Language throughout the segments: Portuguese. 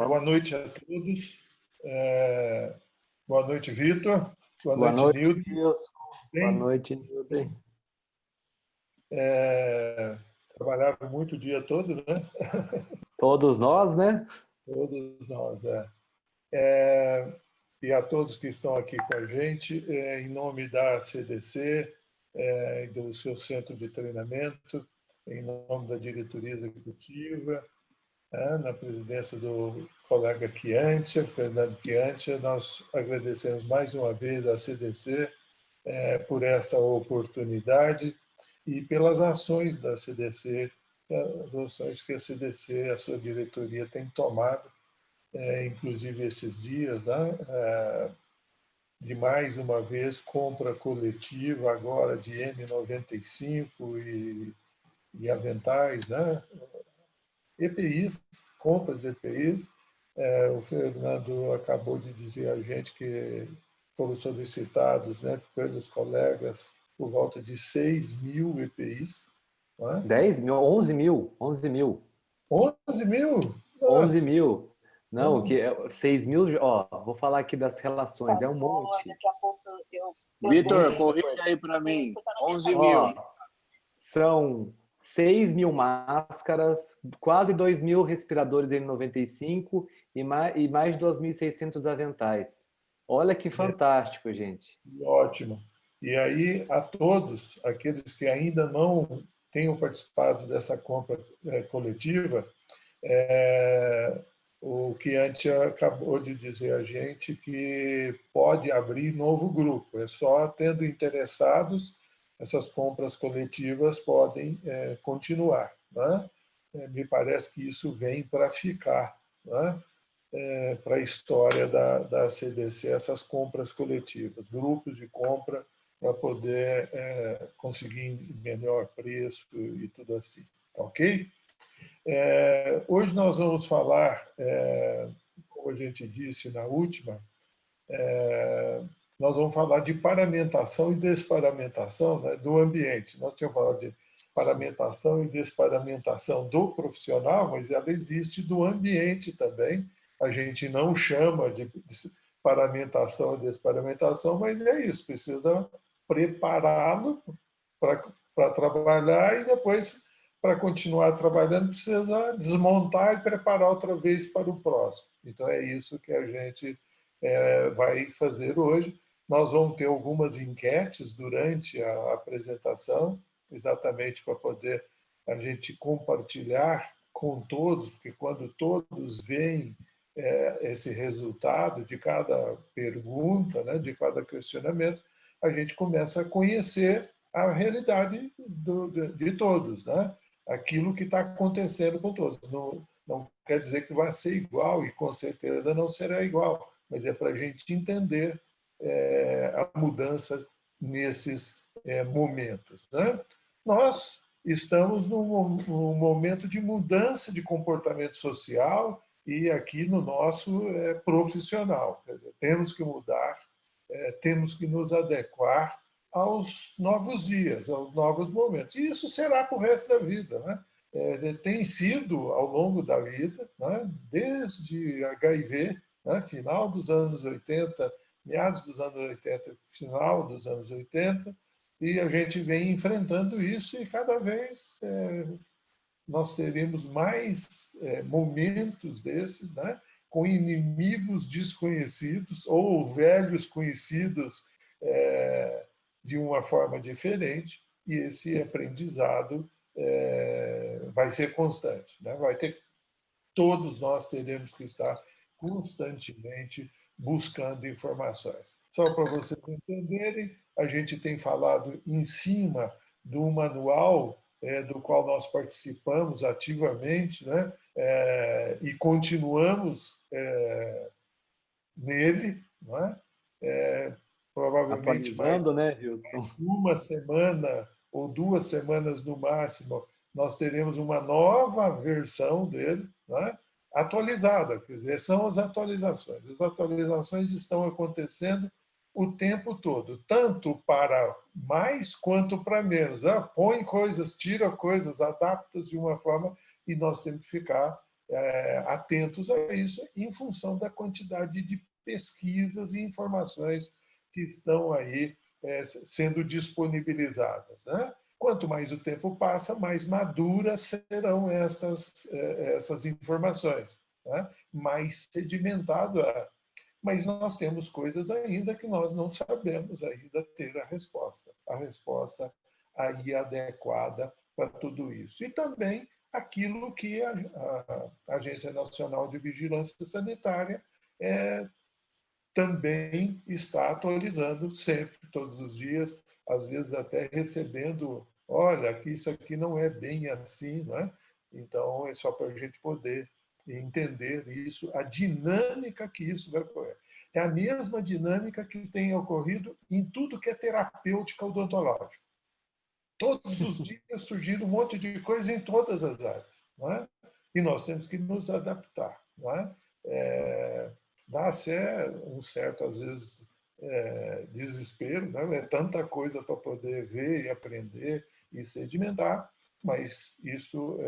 Boa noite a todos. Boa noite, Vitor. Boa noite, Nilton. Boa noite, Nilton. Trabalharam muito o dia todo, né? Todos nós, né? Todos nós, E a todos que estão aqui com a gente, em nome da CDC, e do seu centro de treinamento, em nome da diretoria executiva, na presidência do colega Chiantia, Fernando Chiantia, nós agradecemos mais uma vez à CDC por essa oportunidade e pelas ações da CDC, as ações que a CDC, a sua diretoria, tem tomado, inclusive esses dias, de mais uma vez compra coletiva agora de N95 e aventais, EPIs, compras de EPIs. O Fernando acabou de dizer a gente que foram solicitados, pelos colegas por volta de 6.000 EPIs. 10 mil, 11 mil, 11 mil. 11 mil? 11 mil. Não, que 6 mil, ó, vou falar aqui das relações, é um monte. Daqui a pouco Vitor, corrija aí para mim. 11 mil. São 6 mil máscaras, quase 2 mil respiradores N95 e mais de 2.600 aventais. Olha que fantástico, gente. Ótimo. E aí, a todos aqueles que ainda não tenham participado dessa compra coletiva, o Chiantia acabou de dizer a gente que pode abrir novo grupo. É só tendo interessados, essas compras coletivas podem continuar. Me parece que isso vem para ficar, para a história da CDC, essas compras coletivas, grupos de compra para poder conseguir melhor preço e tudo assim. Ok? Hoje nós vamos falar, como a gente disse na última, nós vamos falar de paramentação e desparamentação, do ambiente. Nós tínhamos falado de paramentação e desparamentação do profissional, mas ela existe do ambiente também. A gente não chama de paramentação e desparamentação, mas é isso, precisa prepará-lo para trabalhar e depois, para continuar trabalhando, precisa desmontar e preparar outra vez para o próximo. Então, é isso que a gente vai fazer hoje. Nós vamos ter algumas enquetes durante a apresentação, exatamente para poder a gente compartilhar com todos, porque quando todos veem esse resultado de cada pergunta, de cada questionamento, a gente começa a conhecer a realidade de todos, aquilo que está acontecendo com todos. Não quer dizer que vai ser igual, e com certeza não será igual, mas é para a gente entender a mudança nesses momentos. Nós estamos num momento de mudança de comportamento social e aqui no nosso profissional. Temos que mudar, temos que nos adequar aos novos dias, aos novos momentos. E isso será para o resto da vida. Tem sido, ao longo da vida, desde HIV, final dos anos 80, meados dos anos 80, final dos anos 80, e a gente vem enfrentando isso e cada vez nós teremos mais momentos desses, com inimigos desconhecidos ou velhos conhecidos de uma forma diferente, e esse aprendizado vai ser constante. Todos nós teremos que estar constantemente buscando informações. Só para vocês entenderem, a gente tem falado em cima do manual do qual nós participamos ativamente, e continuamos nele, provavelmente atualizando, Wilson? Uma semana ou 2 semanas no máximo, nós teremos uma nova versão dele, atualizada, quer dizer, são as atualizações. As atualizações estão acontecendo o tempo todo, tanto para mais quanto para menos. Põe coisas, tira coisas, adapta de uma forma, e nós temos que ficar atentos a isso em função da quantidade de pesquisas e informações que estão aí sendo disponibilizadas, né? Quanto mais o tempo passa, mais maduras serão essas informações, né? Mais sedimentado é. Mas nós temos coisas ainda que nós não sabemos ainda ter a resposta aí adequada para tudo isso. E também aquilo que a Agência Nacional de Vigilância Sanitária também está atualizando sempre, todos os dias, às vezes até recebendo, olha, que isso aqui não é bem assim, não é? Então, é só para a gente poder entender isso, a dinâmica que isso vai ocorrer. É a mesma dinâmica que tem ocorrido em tudo que é terapêutica odontológica. Todos os dias surgindo um monte de coisa em todas as áreas, não é? E nós temos que nos adaptar, não é? Dá até um certo, às vezes, desespero, né? É tanta coisa para poder ver e aprender e sedimentar, mas isso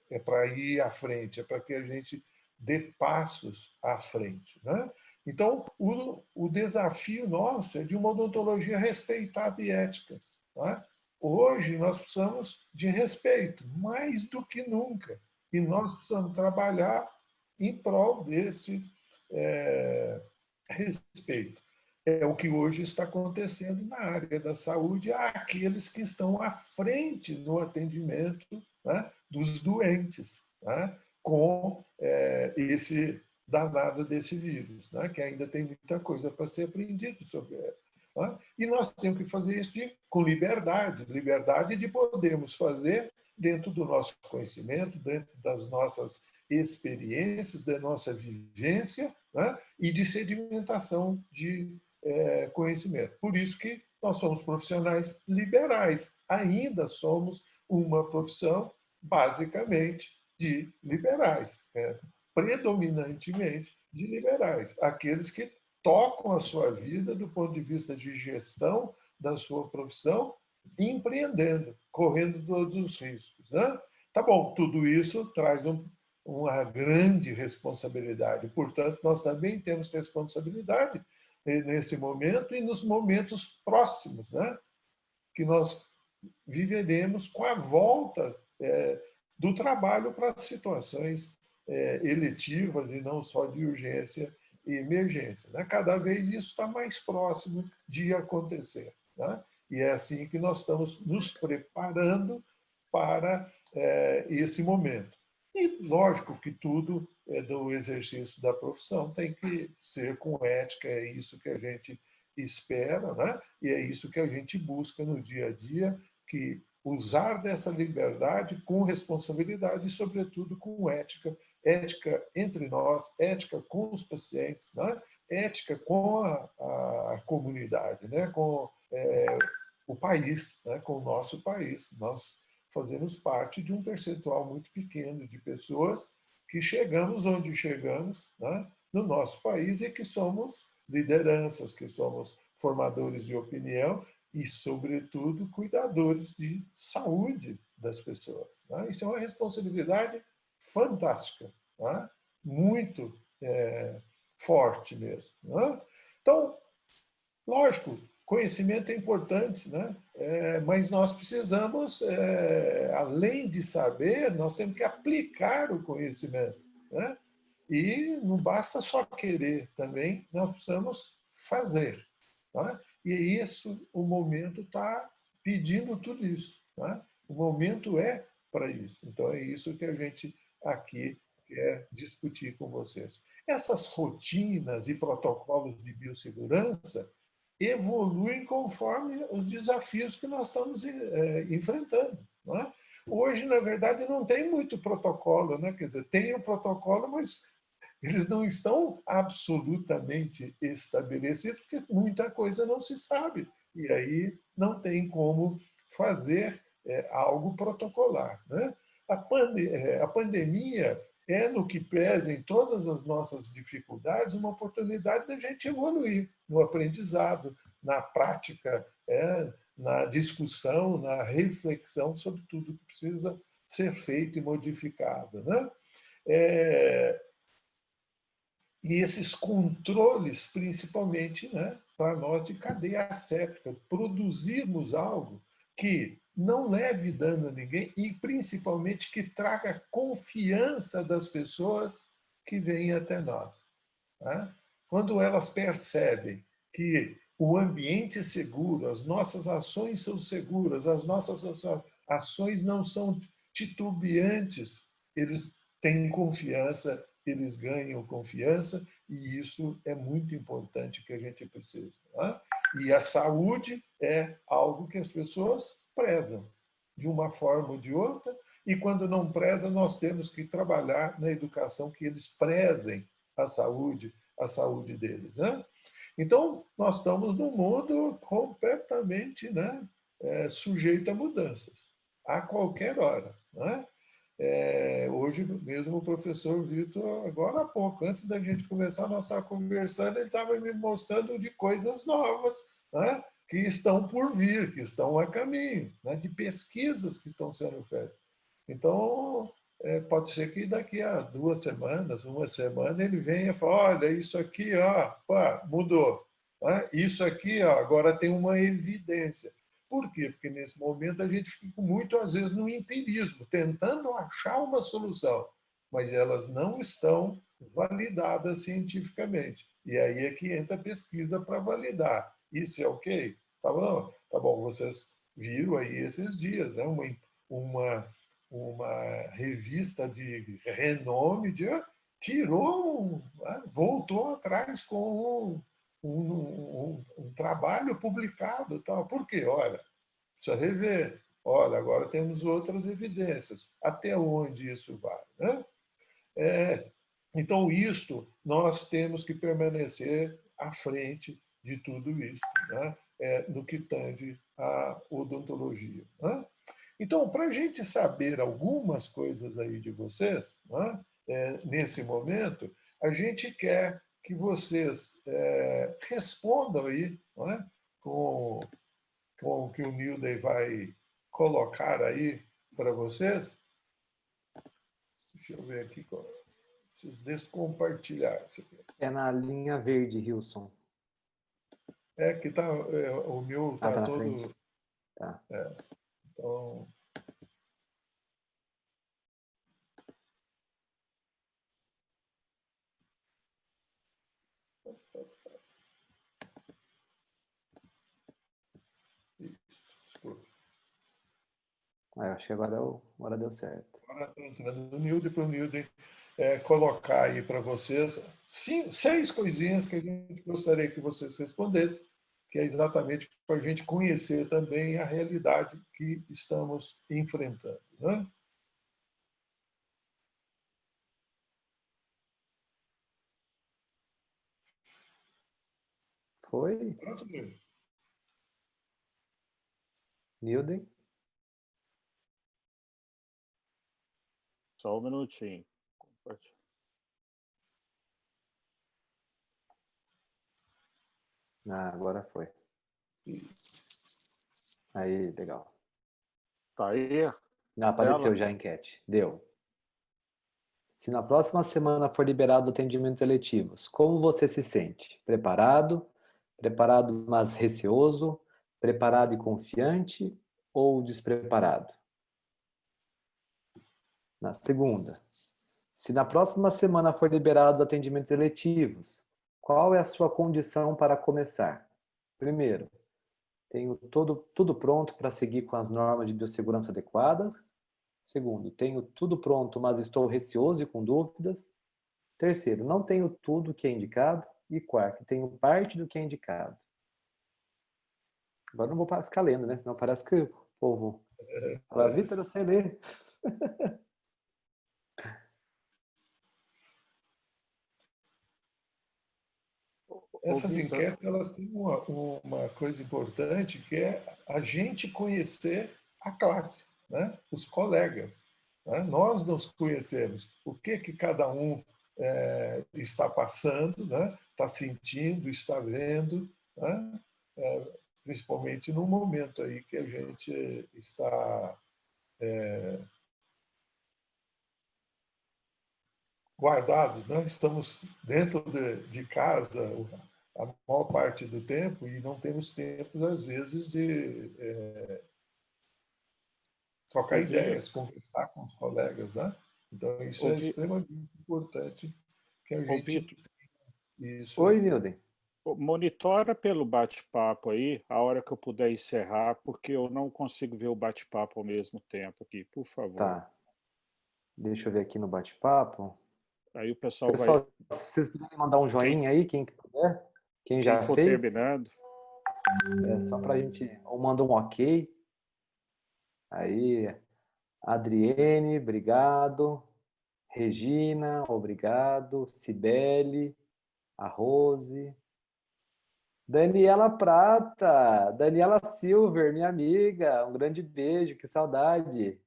é para ir à frente, é para que a gente dê passos à frente, né? Então, o desafio nosso é de uma odontologia respeitada e ética, né? Hoje, nós precisamos de respeito, mais do que nunca. E nós precisamos trabalhar em prol desse respeito. É o que hoje está acontecendo na área da saúde àqueles que estão à frente no atendimento, né, dos doentes, né, com esse danado desse vírus, né, que ainda tem muita coisa para ser aprendido sobre ele. Né? E nós temos que fazer isso com liberdade de podermos fazer dentro do nosso conhecimento, dentro das nossas experiências, da nossa vivência, né? E de sedimentação de conhecimento. Por isso que nós somos profissionais liberais, ainda somos uma profissão basicamente de liberais, predominantemente de liberais, aqueles que tocam a sua vida do ponto de vista de gestão da sua profissão, empreendendo, correndo todos os riscos, né? Tá bom, tudo isso traz uma grande responsabilidade. Portanto, nós também temos responsabilidade nesse momento e nos momentos próximos, né? Que nós viveremos com a volta do trabalho para situações eletivas e não só de urgência e emergência, né? Cada vez isso está mais próximo de acontecer, né? E é assim que nós estamos nos preparando para esse momento. E lógico que tudo do exercício da profissão tem que ser com ética, é isso que a gente espera, né? E é isso que a gente busca no dia a dia, que usar dessa liberdade com responsabilidade e, sobretudo, com ética, ética entre nós, ética com os pacientes, né? Ética com a comunidade, né? Com o país, né? Com o nosso país. Nós fazemos parte de um percentual muito pequeno de pessoas que chegamos onde chegamos, né, no nosso país e que somos lideranças, que somos formadores de opinião e, sobretudo, cuidadores de saúde das pessoas. Né? Isso é uma responsabilidade fantástica, né? Muito forte mesmo. Né? Então, lógico, conhecimento é importante, né? Mas nós precisamos, além de saber, nós temos que aplicar o conhecimento, né? E não basta só querer, também nós precisamos fazer, né? E isso, o momento está pedindo tudo isso, né? O momento é para isso. Então, é isso que a gente aqui quer discutir com vocês. Essas rotinas e protocolos de biossegurança evoluem conforme os desafios que nós estamos enfrentando. Não é? Hoje, na verdade, não tem muito protocolo, né? Quer dizer, tem o protocolo, mas eles não estão absolutamente estabelecidos, porque muita coisa não se sabe. E aí não tem como fazer algo protocolar. Né? A pandemia é, no que pesa em todas as nossas dificuldades, uma oportunidade da gente evoluir no aprendizado, na prática, na discussão, na reflexão sobre tudo que precisa ser feito e modificado. Né? E esses controles, principalmente, né, para nós de cadeia asséptica, produzirmos algo que não leve dano a ninguém e, principalmente, que traga confiança das pessoas que vêm até nós. Tá? Quando elas percebem que o ambiente é seguro, as nossas ações são seguras, as nossas ações não são titubeantes, eles têm confiança, eles ganham confiança, e isso é muito importante que a gente precisa. Tá? E a saúde é algo que as pessoas prezam, de uma forma ou de outra, e quando não prezam, nós temos que trabalhar na educação que eles prezem a saúde deles. Né? Então, nós estamos num mundo completamente, né, sujeito a mudanças, a qualquer hora. Né? Hoje mesmo o professor Vitor, agora há pouco, antes da gente começar, nós estávamos conversando, ele estava me mostrando de coisas novas, né, que estão por vir, que estão a caminho, né, de pesquisas que estão sendo feitas. Então, pode ser que daqui a 2 semanas, uma semana, ele venha e fale, olha, isso aqui ó, pá, mudou. Né? Isso aqui ó, agora tem uma evidência. Por quê? Porque nesse momento a gente fica muito, às vezes, no empirismo, tentando achar uma solução, mas elas não estão validadas cientificamente. E aí é que entra a pesquisa para validar. Isso é ok? Tá bom? Tá bom, vocês viram aí esses dias, né? Uma revista de renome tirou, voltou atrás com um trabalho publicado. Tal. Por quê? Olha, precisa rever. Olha, agora temos outras evidências. Até onde isso vai? Né? Então, isto, nós temos que permanecer à frente de tudo isso, né? No que tange à odontologia. Né? Então, para a gente saber algumas coisas aí de vocês, né, nesse momento, a gente quer que vocês respondam aí, né, com o que o Nilden vai colocar aí para vocês. Deixa eu ver aqui, preciso descompartilhar isso aqui. É na linha verde, Hilson. Que tá, o meu tá está na todo... frente. Tá. Então... Isso, desculpa. Eu acho que agora deu certo. Agora estou entrando no Nilden para o Nilden colocar aí para vocês 6 coisinhas que a gente gostaria que vocês respondessem, que é exatamente para a gente conhecer também a realidade que estamos enfrentando. Né? Foi? Pronto, Nilden? Nilden? Só um minutinho. Agora foi. Aí, legal. Tá aí? Apareceu já a enquete. Deu. Se na próxima semana for liberados atendimentos eletivos, como você se sente? Preparado? Preparado, mas receoso? Preparado e confiante? Ou despreparado? Na segunda, se na próxima semana for liberados atendimentos eletivos, qual é a sua condição para começar? Primeiro, tenho tudo pronto para seguir com as normas de biossegurança adequadas. Segundo, tenho tudo pronto, mas estou receoso e com dúvidas. Terceiro, não tenho tudo o que é indicado. E quarto, tenho parte do que é indicado. Agora não vou ficar lendo, né? Senão parece que o povo fala, Vitor, eu sei ler. Essas enquetes elas têm uma coisa importante, que é a gente conhecer a classe, né? Os colegas. Né? Nós nos conhecemos. O que cada um está passando, né? Está sentindo, está vendo, né? Principalmente no momento aí que a gente está guardados, né? Estamos dentro de casa a maior parte do tempo e não temos tempo, às vezes, de trocar Ouvir, ideias, conversar com os colegas, né? Então, isso é ouvir, extremamente importante que a ouvir. gente isso. Oi, Nilden. Monitora pelo bate-papo aí, a hora que eu puder encerrar, porque eu não consigo ver o bate-papo ao mesmo tempo aqui, por favor. Tá. Deixa eu ver aqui no bate-papo. Aí o pessoal vai, Pessoal, se vocês puderem mandar um quem, joinha aí, quem puder, quem quem já for fez, terminando, só pra gente, ou manda um ok. Aí, Adriene, obrigado. Regina, obrigado. Cibele, a Rose. Daniela Prata, Daniela Silver, minha amiga, um grande beijo, que saudade.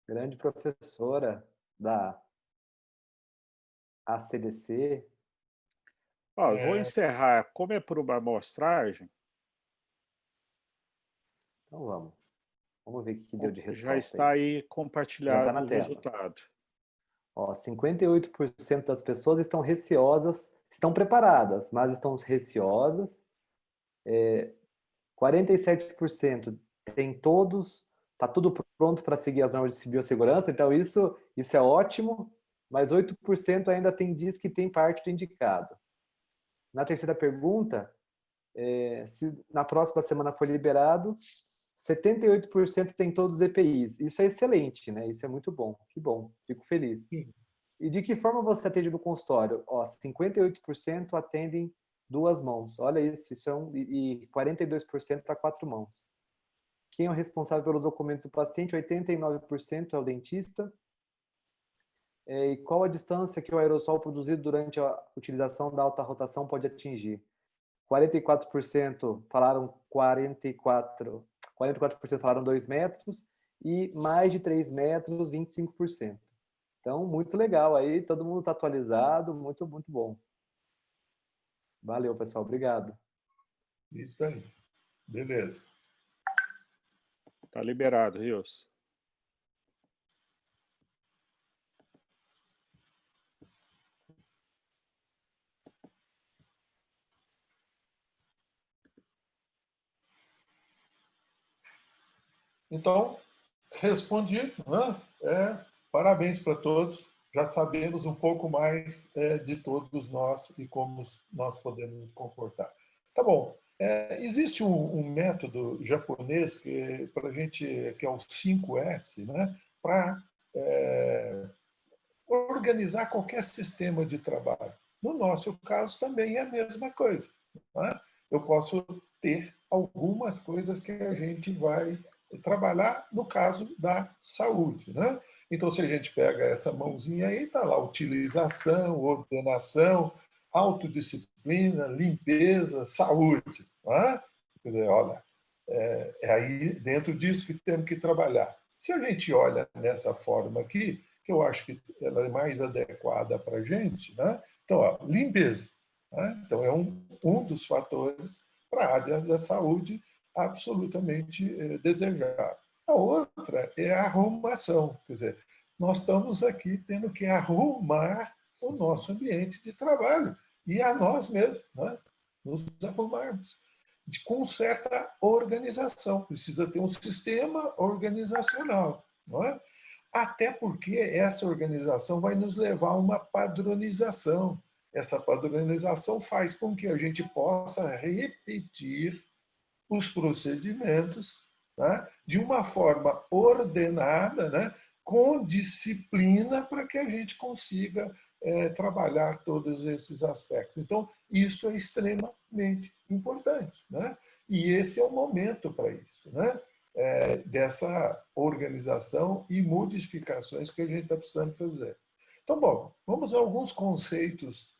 Grande professora da ACDC. ó, eu vou É, encerrar, como é por uma amostragem, Então vamos. Vamos ver o que deu de já resposta está aí. aí Já está compartilhado na o tela. resultado. Ó, 58% das pessoas estão receosas, estão preparadas, mas estão receosas. 47% tem todos, está tudo pronto para seguir as normas de biossegurança, então isso é ótimo, mas 8% ainda diz que tem parte do indicado. Na terceira pergunta, se na próxima semana for liberado, 78% tem todos os EPIs. Isso é excelente, né? Isso é muito bom. Que bom, fico feliz. sim. E de que forma você atende no consultório? Ó, 58% atendem duas mãos. Olha isso e 42% a quatro mãos. Quem é o responsável pelos documentos do paciente? 89% é o dentista. E qual a distância que o aerossol produzido durante a utilização da alta rotação pode atingir? 44% falaram 44% falaram 2 metros e mais de 3 metros, 25%. Então, muito legal aí, todo mundo está atualizado, muito, muito bom. Valeu, pessoal, obrigado. Isso aí. Beleza. Está liberado, Rios. Então, respondi, né? Parabéns para todos. Já sabemos um pouco mais de todos nós e como nós podemos nos comportar. Tá bom. Existe um método japonês para a gente que é o 5S, né? Para organizar qualquer sistema de trabalho. No nosso caso também é a mesma coisa. Né? Eu posso ter algumas coisas que a gente vai trabalhar no caso da saúde. Né? Então, se a gente pega essa mãozinha aí, está lá utilização, ordenação, autodisciplina, limpeza, saúde. Né? Quer dizer, olha, é aí dentro disso que temos que trabalhar. Se a gente olha nessa forma aqui, que eu acho que ela é mais adequada para a gente, né? Então, ó, limpeza. Né? Então, é um dos fatores para a área da saúde absolutamente desejável. A outra é a arrumação. Quer dizer, nós estamos aqui tendo que arrumar o nosso ambiente de trabalho e a nós mesmos, né? Nos arrumarmos com certa organização. Precisa ter um sistema organizacional, não é? Até porque essa organização vai nos levar a uma padronização. Essa padronização faz com que a gente possa repetir os procedimentos, né, de uma forma ordenada, né, com disciplina, para que a gente consiga trabalhar todos esses aspectos. Então, isso é extremamente importante. Né? E esse é o momento para isso, né? Dessa organização e modificações que a gente está precisando fazer. Então, bom, vamos a alguns conceitos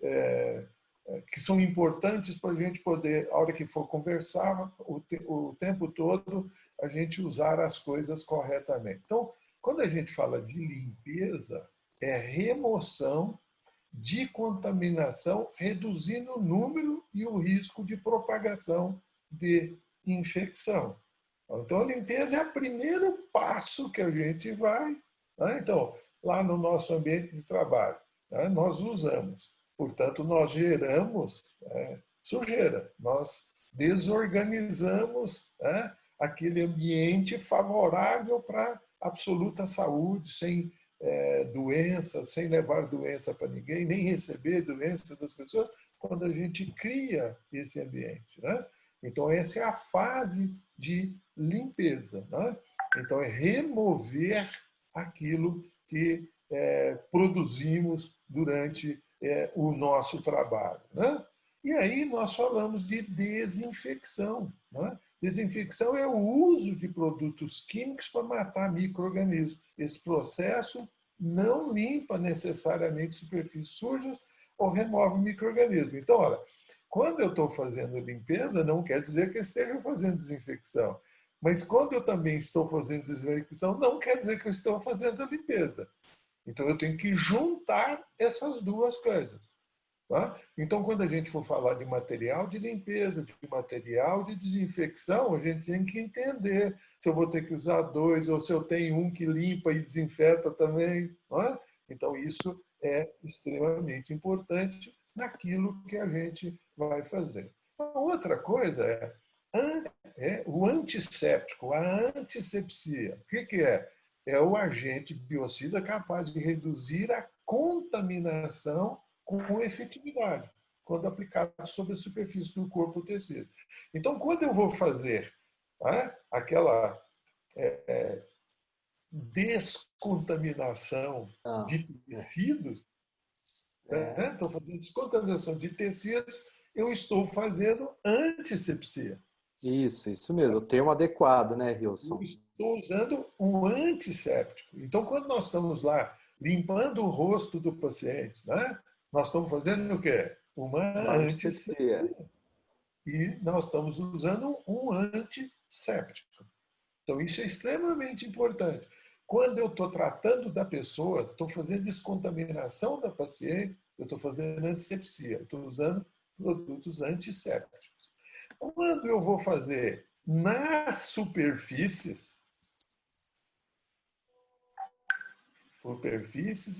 que são importantes para a gente poder, a hora que for conversar, o tempo todo, a gente usar as coisas corretamente. Então, quando a gente fala de limpeza, é remoção de contaminação, reduzindo o número e o risco de propagação de infecção. Então, a limpeza é o primeiro passo que a gente vai. Né? Então, lá no nosso ambiente de trabalho. Né? Nós usamos. Portanto, nós geramos sujeira. Nós desorganizamos aquele ambiente favorável para absoluta saúde, sem doença, sem levar doença para ninguém, nem receber doença das pessoas, quando a gente cria esse ambiente. Né? Então, essa é a fase de limpeza. Né? Então, é remover aquilo que produzimos durante o nosso trabalho. Né? E aí nós falamos de desinfecção. Né? Desinfecção é o uso de produtos químicos para matar micro-organismos. Esse processo não limpa necessariamente superfícies sujas ou remove micro-organismos. Então, olha, quando eu estou fazendo limpeza, não quer dizer que eu esteja fazendo desinfecção. Mas quando eu também estou fazendo desinfecção, não quer dizer que eu estou fazendo a limpeza. Então, eu tenho que juntar essas duas coisas. Tá? Então, quando a gente for falar de material de limpeza, de material de desinfecção, a gente tem que entender se eu vou ter que usar dois ou se eu tenho um que limpa e desinfeta também. Tá? Então, isso é extremamente importante naquilo que a gente vai fazer. A outra coisa é o antisséptico, a antissepsia. O que é? É o agente biocida capaz de reduzir a contaminação com efetividade, quando aplicado sobre a superfície do corpo ou tecido. Então, quando eu vou fazer aquela descontaminação de tecidos, estou fazendo descontaminação de tecidos, eu estou fazendo antissepsia. Isso mesmo, o termo adequado, né, Rilson? Eu estou usando um antisséptico. Então, quando nós estamos lá limpando o rosto do paciente, né, nós estamos fazendo o quê? Uma antissepsia. E nós estamos usando um antisséptico. Então, isso é extremamente importante. Quando eu estou tratando da pessoa, estou fazendo descontaminação da paciente, eu estou fazendo antissepsia, estou usando produtos antissépticos. Quando eu vou fazer nas superfícies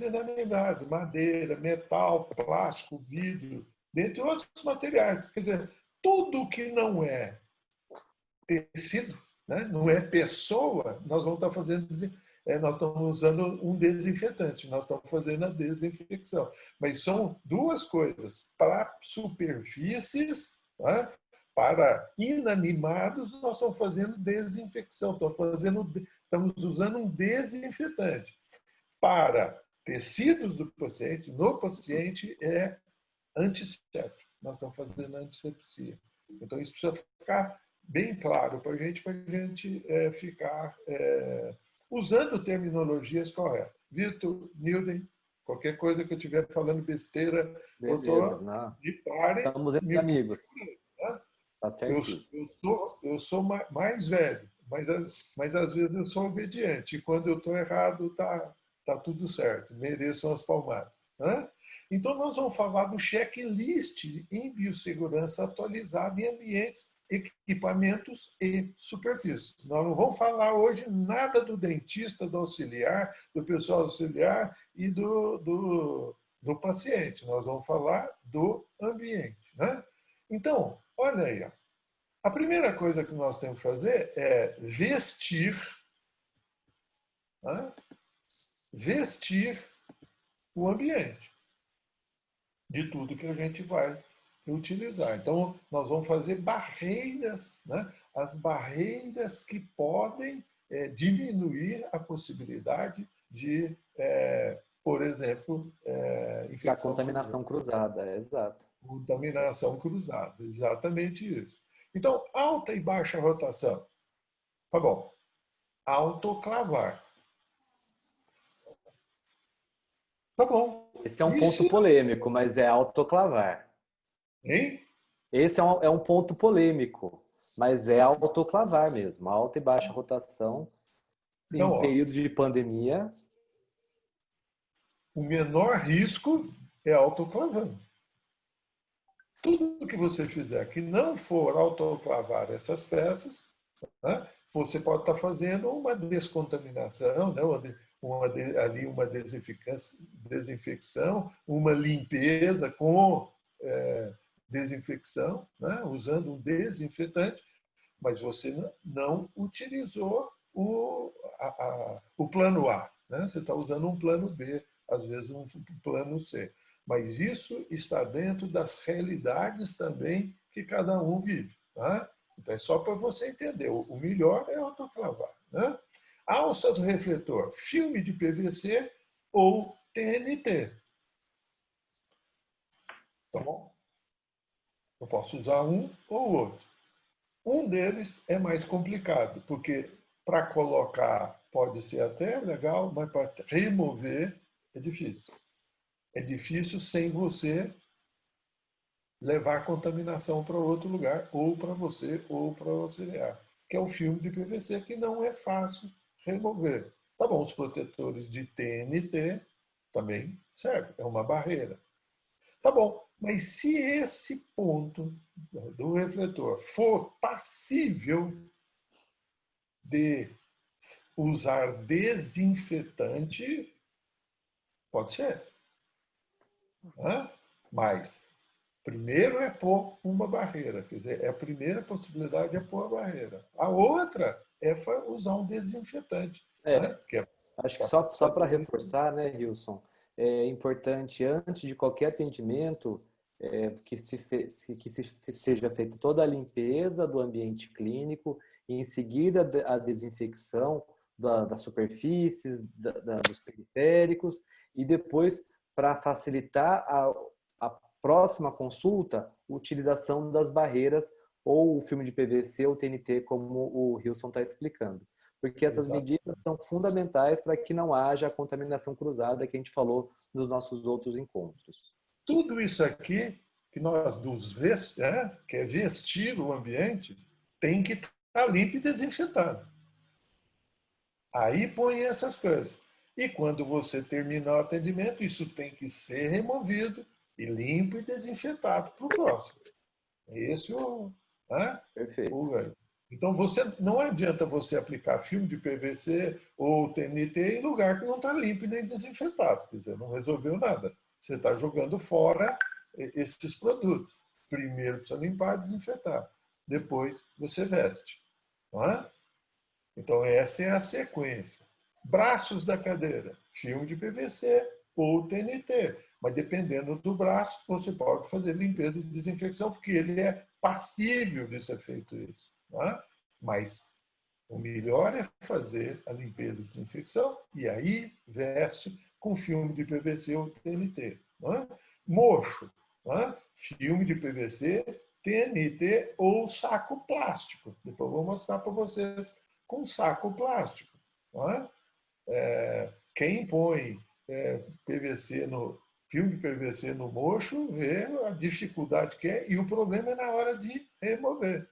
inanimadas, madeira, metal, plástico, vidro, dentre outros materiais. Quer dizer, tudo que não é tecido, né, não é pessoa, nós vamos estar fazendo, nós estamos usando um desinfetante, nós estamos fazendo a desinfecção. Mas são duas coisas. Para superfícies, né, para inanimados, nós estamos fazendo desinfecção, estamos usando um desinfetante. Para tecidos do paciente, no paciente, é antisséptico. Nós estamos fazendo antissepsia. Então, isso precisa ficar bem claro para a gente ficar usando terminologias corretas. Vitor, Nilden, qualquer coisa que eu estiver falando besteira, me parem. Estamos entre amigos. Tá? Tá, eu sou mais velho, mas às vezes eu sou obediente. E quando eu estou errado, tá tudo certo. Mereçam as palmadas. Né? Então, nós vamos falar do checklist em biossegurança atualizado em ambientes, equipamentos e superfícies. Nós não vamos falar hoje nada do dentista, do auxiliar, do pessoal auxiliar e do paciente. Nós vamos falar do ambiente. Né? Então, olha aí. Ó. A primeira coisa que nós temos que fazer é vestir, né? Vestir o ambiente de tudo que a gente vai utilizar. Então, nós vamos fazer barreiras, né? As barreiras que podem diminuir a possibilidade de, por exemplo, infecção. A contaminação cruzada, exato. Contaminação cruzada, exatamente isso. Então, alta e baixa rotação. Tá bom. Autoclavar. Tá bom. Esse é um ponto polêmico, mas é autoclavar. Hein? Esse é um ponto polêmico, mas é autoclavar mesmo. Alta e baixa rotação. Em período de pandemia. O menor risco é autoclavando. Tudo que você fizer que não for autoclavar essas peças, né, você pode estar fazendo uma descontaminação, né, ali uma desinfecção, uma limpeza com desinfecção, né? Usando um desinfetante, mas você não utilizou o plano A, né? Você está usando um plano B, às vezes um plano C. Mas isso está dentro das realidades também que cada um vive. Tá? Então, é só para você entender. O melhor é autoclavar. Né? Alça do refletor, filme de PVC ou TNT. Então, eu posso usar um ou outro. Um deles é mais complicado, porque para colocar pode ser até legal, mas para remover é difícil. É difícil sem você levar a contaminação para outro lugar, ou para você, ou para o auxiliar, que é o filme de PVC, que não é fácil remover. Tá bom, os protetores de TNT também servem, é uma barreira. Tá bom, mas se esse ponto do refletor for passível de usar desinfetante, pode ser. Né? Mas primeiro é pôr uma barreira, quer dizer, a primeira possibilidade é pôr a barreira. A outra é usar um desinfetante. Né? Que é Acho que só para reforçar, né, Hilson, é importante, antes de qualquer atendimento, que seja feita toda a limpeza do ambiente clínico, e em seguida a desinfecção das superfícies, dos periféricos, e depois, para facilitar a próxima consulta, utilização das barreiras ou o filme de PVC ou TNT, como o Hilson está explicando. Porque essas medidas são fundamentais para que não haja contaminação cruzada que a gente falou nos nossos outros encontros. Tudo isso aqui, que nós que é vestir o ambiente, tem que estar limpo e desinfetado. Aí põe essas coisas. E quando você terminar o atendimento, isso tem que ser removido e limpo e desinfetado para o próximo. Esse é o... Né? Perfeito. Então, não adianta você aplicar filme de PVC ou TNT em lugar que não está limpo e nem desinfetado. Quer dizer, não resolveu nada. Você está jogando fora esses produtos. Primeiro precisa limpar e desinfetar. Depois você veste. Não é? Então, essa é a sequência. Braços da cadeira, filme de PVC ou TNT. Mas dependendo do braço, você pode fazer limpeza e desinfecção, porque ele é passível de ser feito isso. Não é? Mas o melhor é fazer a limpeza e desinfecção e aí veste com filme de PVC ou TNT. Não é? Mocho, não é? Filme de PVC, TNT ou saco plástico. Depois eu vou mostrar para vocês com saco plástico. Não é? Quem põe PVC filme de PVC no mocho vê a dificuldade que é e o problema é na hora de remover.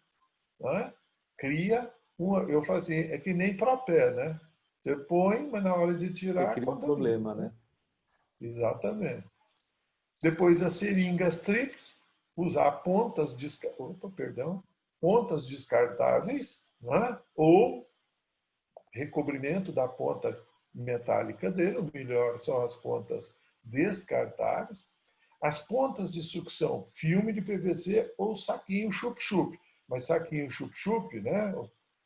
Não é? Cria eu falo assim, é que nem propé, né? Você põe, mas na hora de tirar, Cria um problema, né? Exatamente. Depois as seringas triplos, usar pontas descartáveis, né? Ou recobrimento da ponta metálica dele, o melhor são as pontas descartáveis. As pontas de sucção, filme de PVC ou saquinho chup-chup. Mas saquinho chup-chup, né?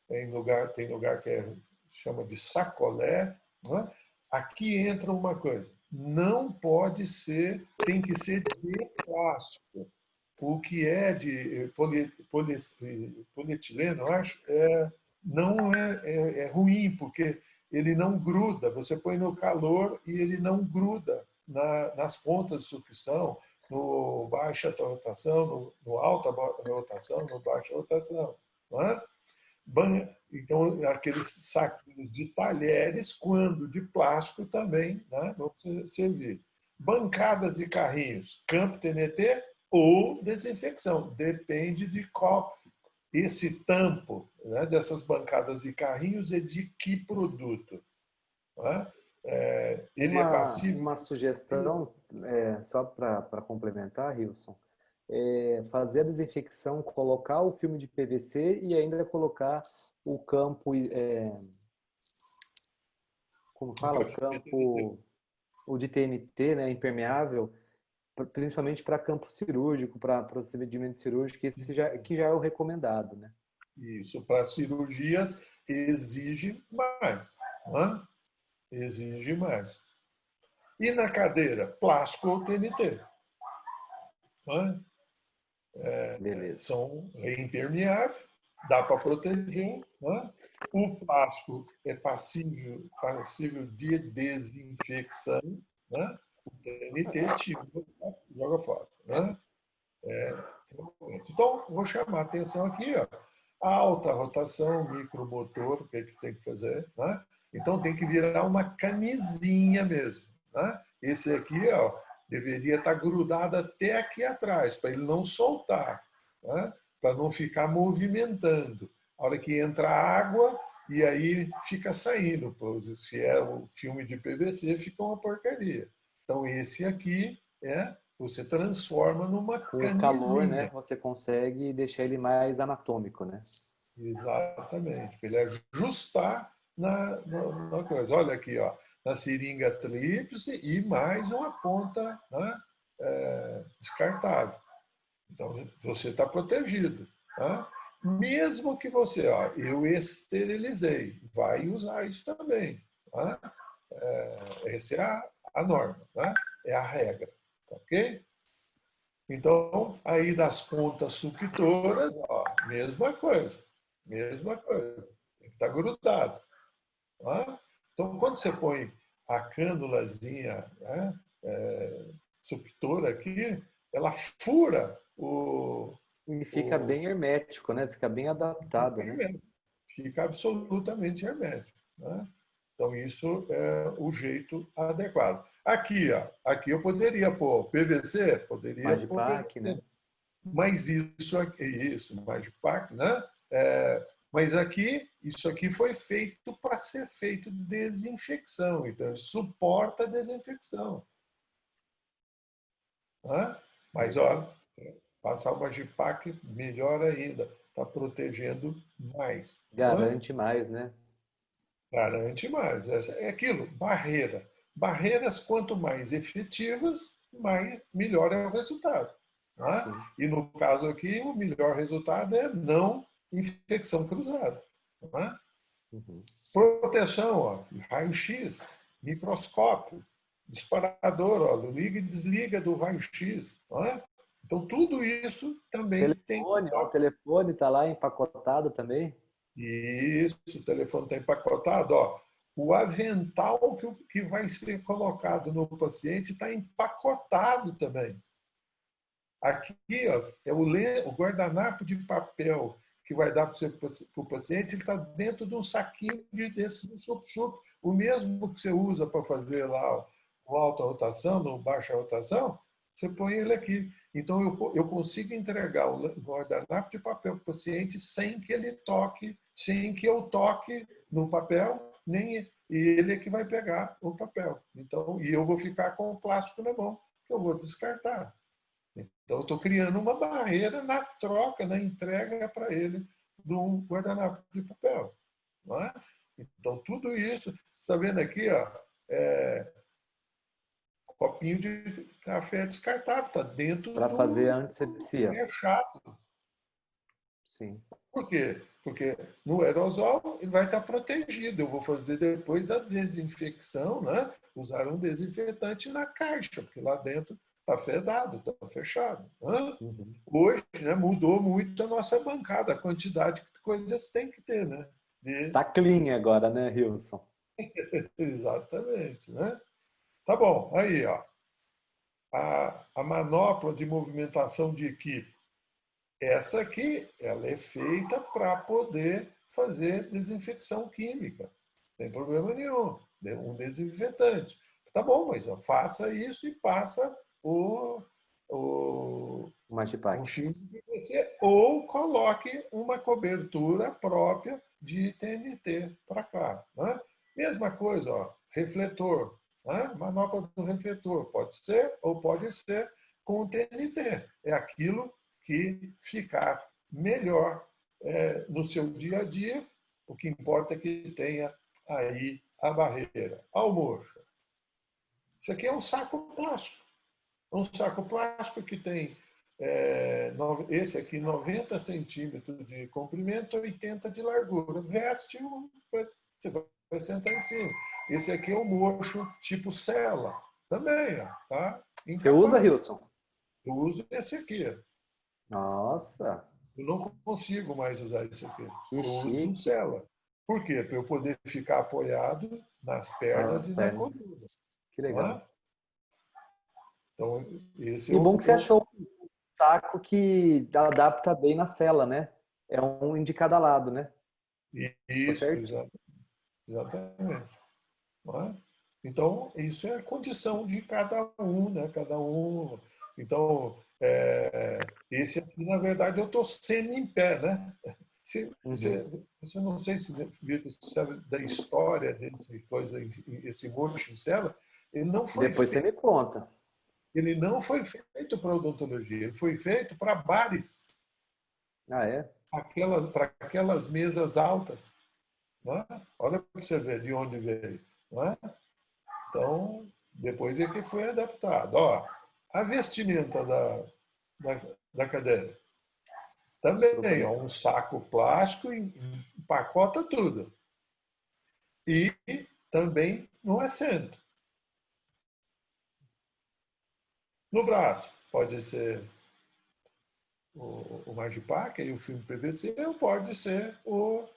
Tem lugar que chama de sacolé. Né? Aqui entra uma coisa. Não pode ser, tem que ser de plástico. O que é de polietileno, eu acho, não é ruim, porque ele não gruda. Você põe no calor e ele não gruda nas pontas de sucção, no baixa rotação, no alta rotação, no baixa rotação. Não é? Então, aqueles saquinhos de talheres, quando de plástico também, né, vão servir. Bancadas e carrinhos, campo TNT ou desinfecção, depende de qual. Esse tampo, né, dessas bancadas e carrinhos é de que produto? Né? Ele é passivo? Uma sugestão, só para complementar, Hilson, fazer a desinfecção, colocar o filme de PVC e ainda colocar o campo como fala, o campo, o de TNT, né, impermeável, principalmente para campo cirúrgico, para procedimento cirúrgico, que já é o recomendado, né? Isso, para cirurgias exige mais, né? Exige mais. E na cadeira, plástico ou TNT. Né? Beleza. São impermeáveis, dá para proteger. Né? O plástico é passível de desinfecção. Né? O TNT tira, joga fora. Né? Então, vou chamar a atenção aqui, ó, alta rotação, micromotor, o que, é que tem que fazer? Né? Então, tem que virar uma camisinha mesmo. Né? Esse aqui ó, deveria estar grudado até aqui atrás, para ele não soltar, né? Para não ficar movimentando. A hora que entra água, e aí fica saindo. Se é um filme de PVC, fica uma porcaria. Então, esse aqui você transforma numa Com o calor, né, camisinha. você consegue deixar ele mais anatômico, né? Exatamente, para ele ajustar na coisa. Olha aqui, ó, na seringa tríplice e mais uma ponta, né, descartável. Então, você está protegido. Né? Mesmo que você, ó, eu esterilizei, vai usar isso também. Né? Essa é a norma, né? É a regra. Ok? Então, aí das pontas suctoras, ó, mesma coisa. Mesma coisa. Tem que estar grudado. Tá? Então, quando você põe a cânulazinha, né, suctora aqui, ela fura E fica o bem hermético, né? Fica bem adaptado, né? fica absolutamente hermético. Né? Então, isso é o jeito adequado. Aqui, ó, aqui eu poderia pôr PVC? Poderia pôr Magipack, né? PVC. Mas isso, Magipack, né? Mas aqui, isso aqui foi feito para ser feito desinfecção, então ele suporta a desinfecção. Né? Mas, olha, passar o Magipack, melhor ainda, está protegendo mais. Né? Garante mais, né? Garante mais. É aquilo, barreira. Barreiras, quanto mais efetivas, melhor é o resultado. Né? E no caso aqui, o melhor resultado é não infecção cruzada. Né? Uhum. Proteção, ó, raio-x, microscópio, disparador, ó, liga e desliga do raio-x. Né? Então, tudo isso também tem que Telefone, ó, o estar. telefone tá lá empacotado também. Isso, o telefone está empacotado. Ó. O avental que vai ser colocado no paciente está empacotado também. Aqui ó, é o guardanapo de papel que vai dar para o paciente, ele está dentro de um saquinho desse chup-chup, o mesmo que você usa para fazer lá o alta rotação, no baixa rotação, você põe ele aqui. Então, eu consigo entregar o guardanapo de papel para o paciente sem que ele toque, sem que eu toque no papel, nem ele é que vai pegar o papel. Então, e eu vou ficar com o plástico na mão, que eu vou descartar. Então, eu estou criando uma barreira na troca, na entrega para ele de um guardanapo de papel. Não é? Então, tudo isso, você está vendo aqui, ó, copinho de café descartável, está dentro Para fazer a do antisepsia. chato. Sim. Por quê? Porque no aerosol ele vai estar protegido. Eu vou fazer depois a desinfecção, né? Usar um desinfetante na caixa, porque lá dentro está fedado, está fechado. Né? Uhum. Hoje, né, mudou muito a nossa bancada, a quantidade de coisas que tem que ter, né? Tá clean agora, né, Hilson? Exatamente, né? Tá bom, aí, ó. A manopla de movimentação de equipe. Essa aqui, ela é feita para poder fazer desinfecção química. Não tem problema nenhum. Um desinfetante. Tá bom, mas ó, faça isso e passa o Magipack. filme de PVC ou coloque uma cobertura própria de TNT para cá. Né? Mesma coisa, ó, refletor. Né? Manopla do refletor. Pode ser ou pode ser com TNT. É aquilo que ficar melhor no seu dia a dia. O que importa é que tenha aí a barreira ao mocho. Isso aqui é um saco plástico. É um saco plástico que tem, esse aqui, 90 centímetros de comprimento, 80 de largura. Veste, você vai sentar em cima. Esse aqui é o mocho tipo cela. Também, ó, tá? Você usa, Rilson? Eu uso esse aqui. Nossa, Eu não consigo mais usar esse aqui. que Eu uso um chique. cela. Por quê? Para eu poder ficar apoiado nas pernas As e na pernas. coluna. Que Não é? legal. Então, esse E bom que você achou um saco que adapta bem na cela, né? É um de cada lado, né? Ficou Isso, certo? exatamente. Não é? Então, isso é a condição de cada um, né? Cada um. Então, esse aqui, na verdade, eu estou semi em pé, né? Você não sei se Vitor, sabe da história desse coisa, esse mocho em cela, ele não foi Depois você feito, me conta. ele não foi feito para odontologia, ele foi feito para bares, Ah, é? para aquelas mesas altas. Não é? Olha para você ver de onde veio. Não é? Então, depois é que foi adaptado. Ó, a vestimenta da, da cadeira. Também, Super. ó, um saco plástico empacota tudo. E também no assento. No braço, pode ser o Magipac e o filme PVC, ou pode ser o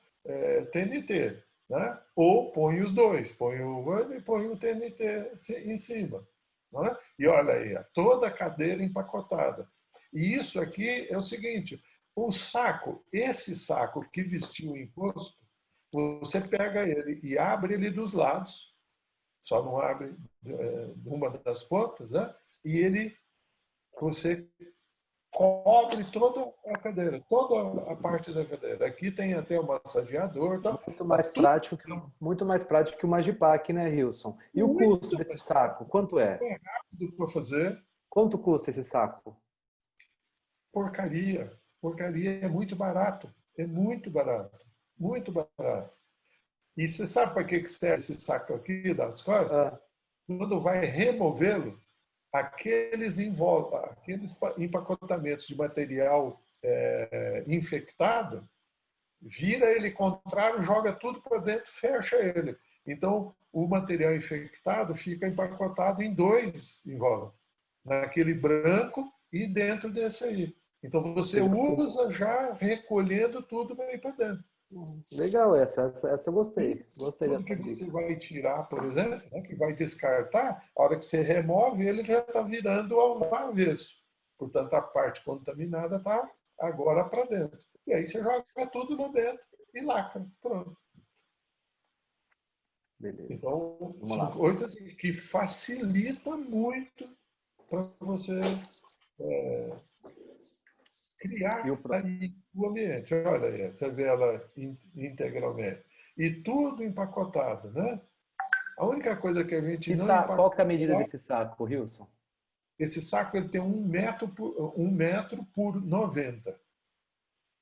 TNT. Né? Ou põe os dois, põe o Word e põe o TNT em cima. Né? E olha aí, toda a cadeira empacotada. E isso aqui é o seguinte, o saco, esse saco que vestiu o encosto, você pega ele e abre ele dos lados, só não abre uma das pontas, né? E você cobre toda a cadeira, toda a parte da cadeira. Aqui tem até o massageador, tá tudo Muito mais prático que o Magipac, né, Rilson? E o custo muito desse mais saco, quanto é? rápido para fazer. Quanto custa esse saco? Porcaria, porcaria é muito barato, é muito barato, muito barato. E você sabe para que serve esse saco aqui das costas? Ah, Quando vai removê-lo, aqueles empacotamentos de material infectado, vira ele contrário, joga tudo para dentro, fecha ele. Então, o material infectado fica empacotado em dois invólucros, naquele branco e dentro desse aí. Então, você usa já recolhendo tudo para ir para dentro. legal essa eu E gostei. Gostei tudo que dessa você dica. vai tirar, por exemplo, né, que vai descartar, a hora que você remove, ele já está virando ao avesso. Portanto, a parte contaminada está agora para dentro. E aí você joga tudo no dentro e lacra. Pronto. Beleza. Então, Vamos são lá. coisas que facilitam muito para você E o criar pro- aí o ambiente. Olha aí, você vê ela integralmente. E tudo empacotado, né? A única coisa que a gente não qual que é a empacotou, medida desse saco, Rilson? esse saco ele tem 1 metro por 90.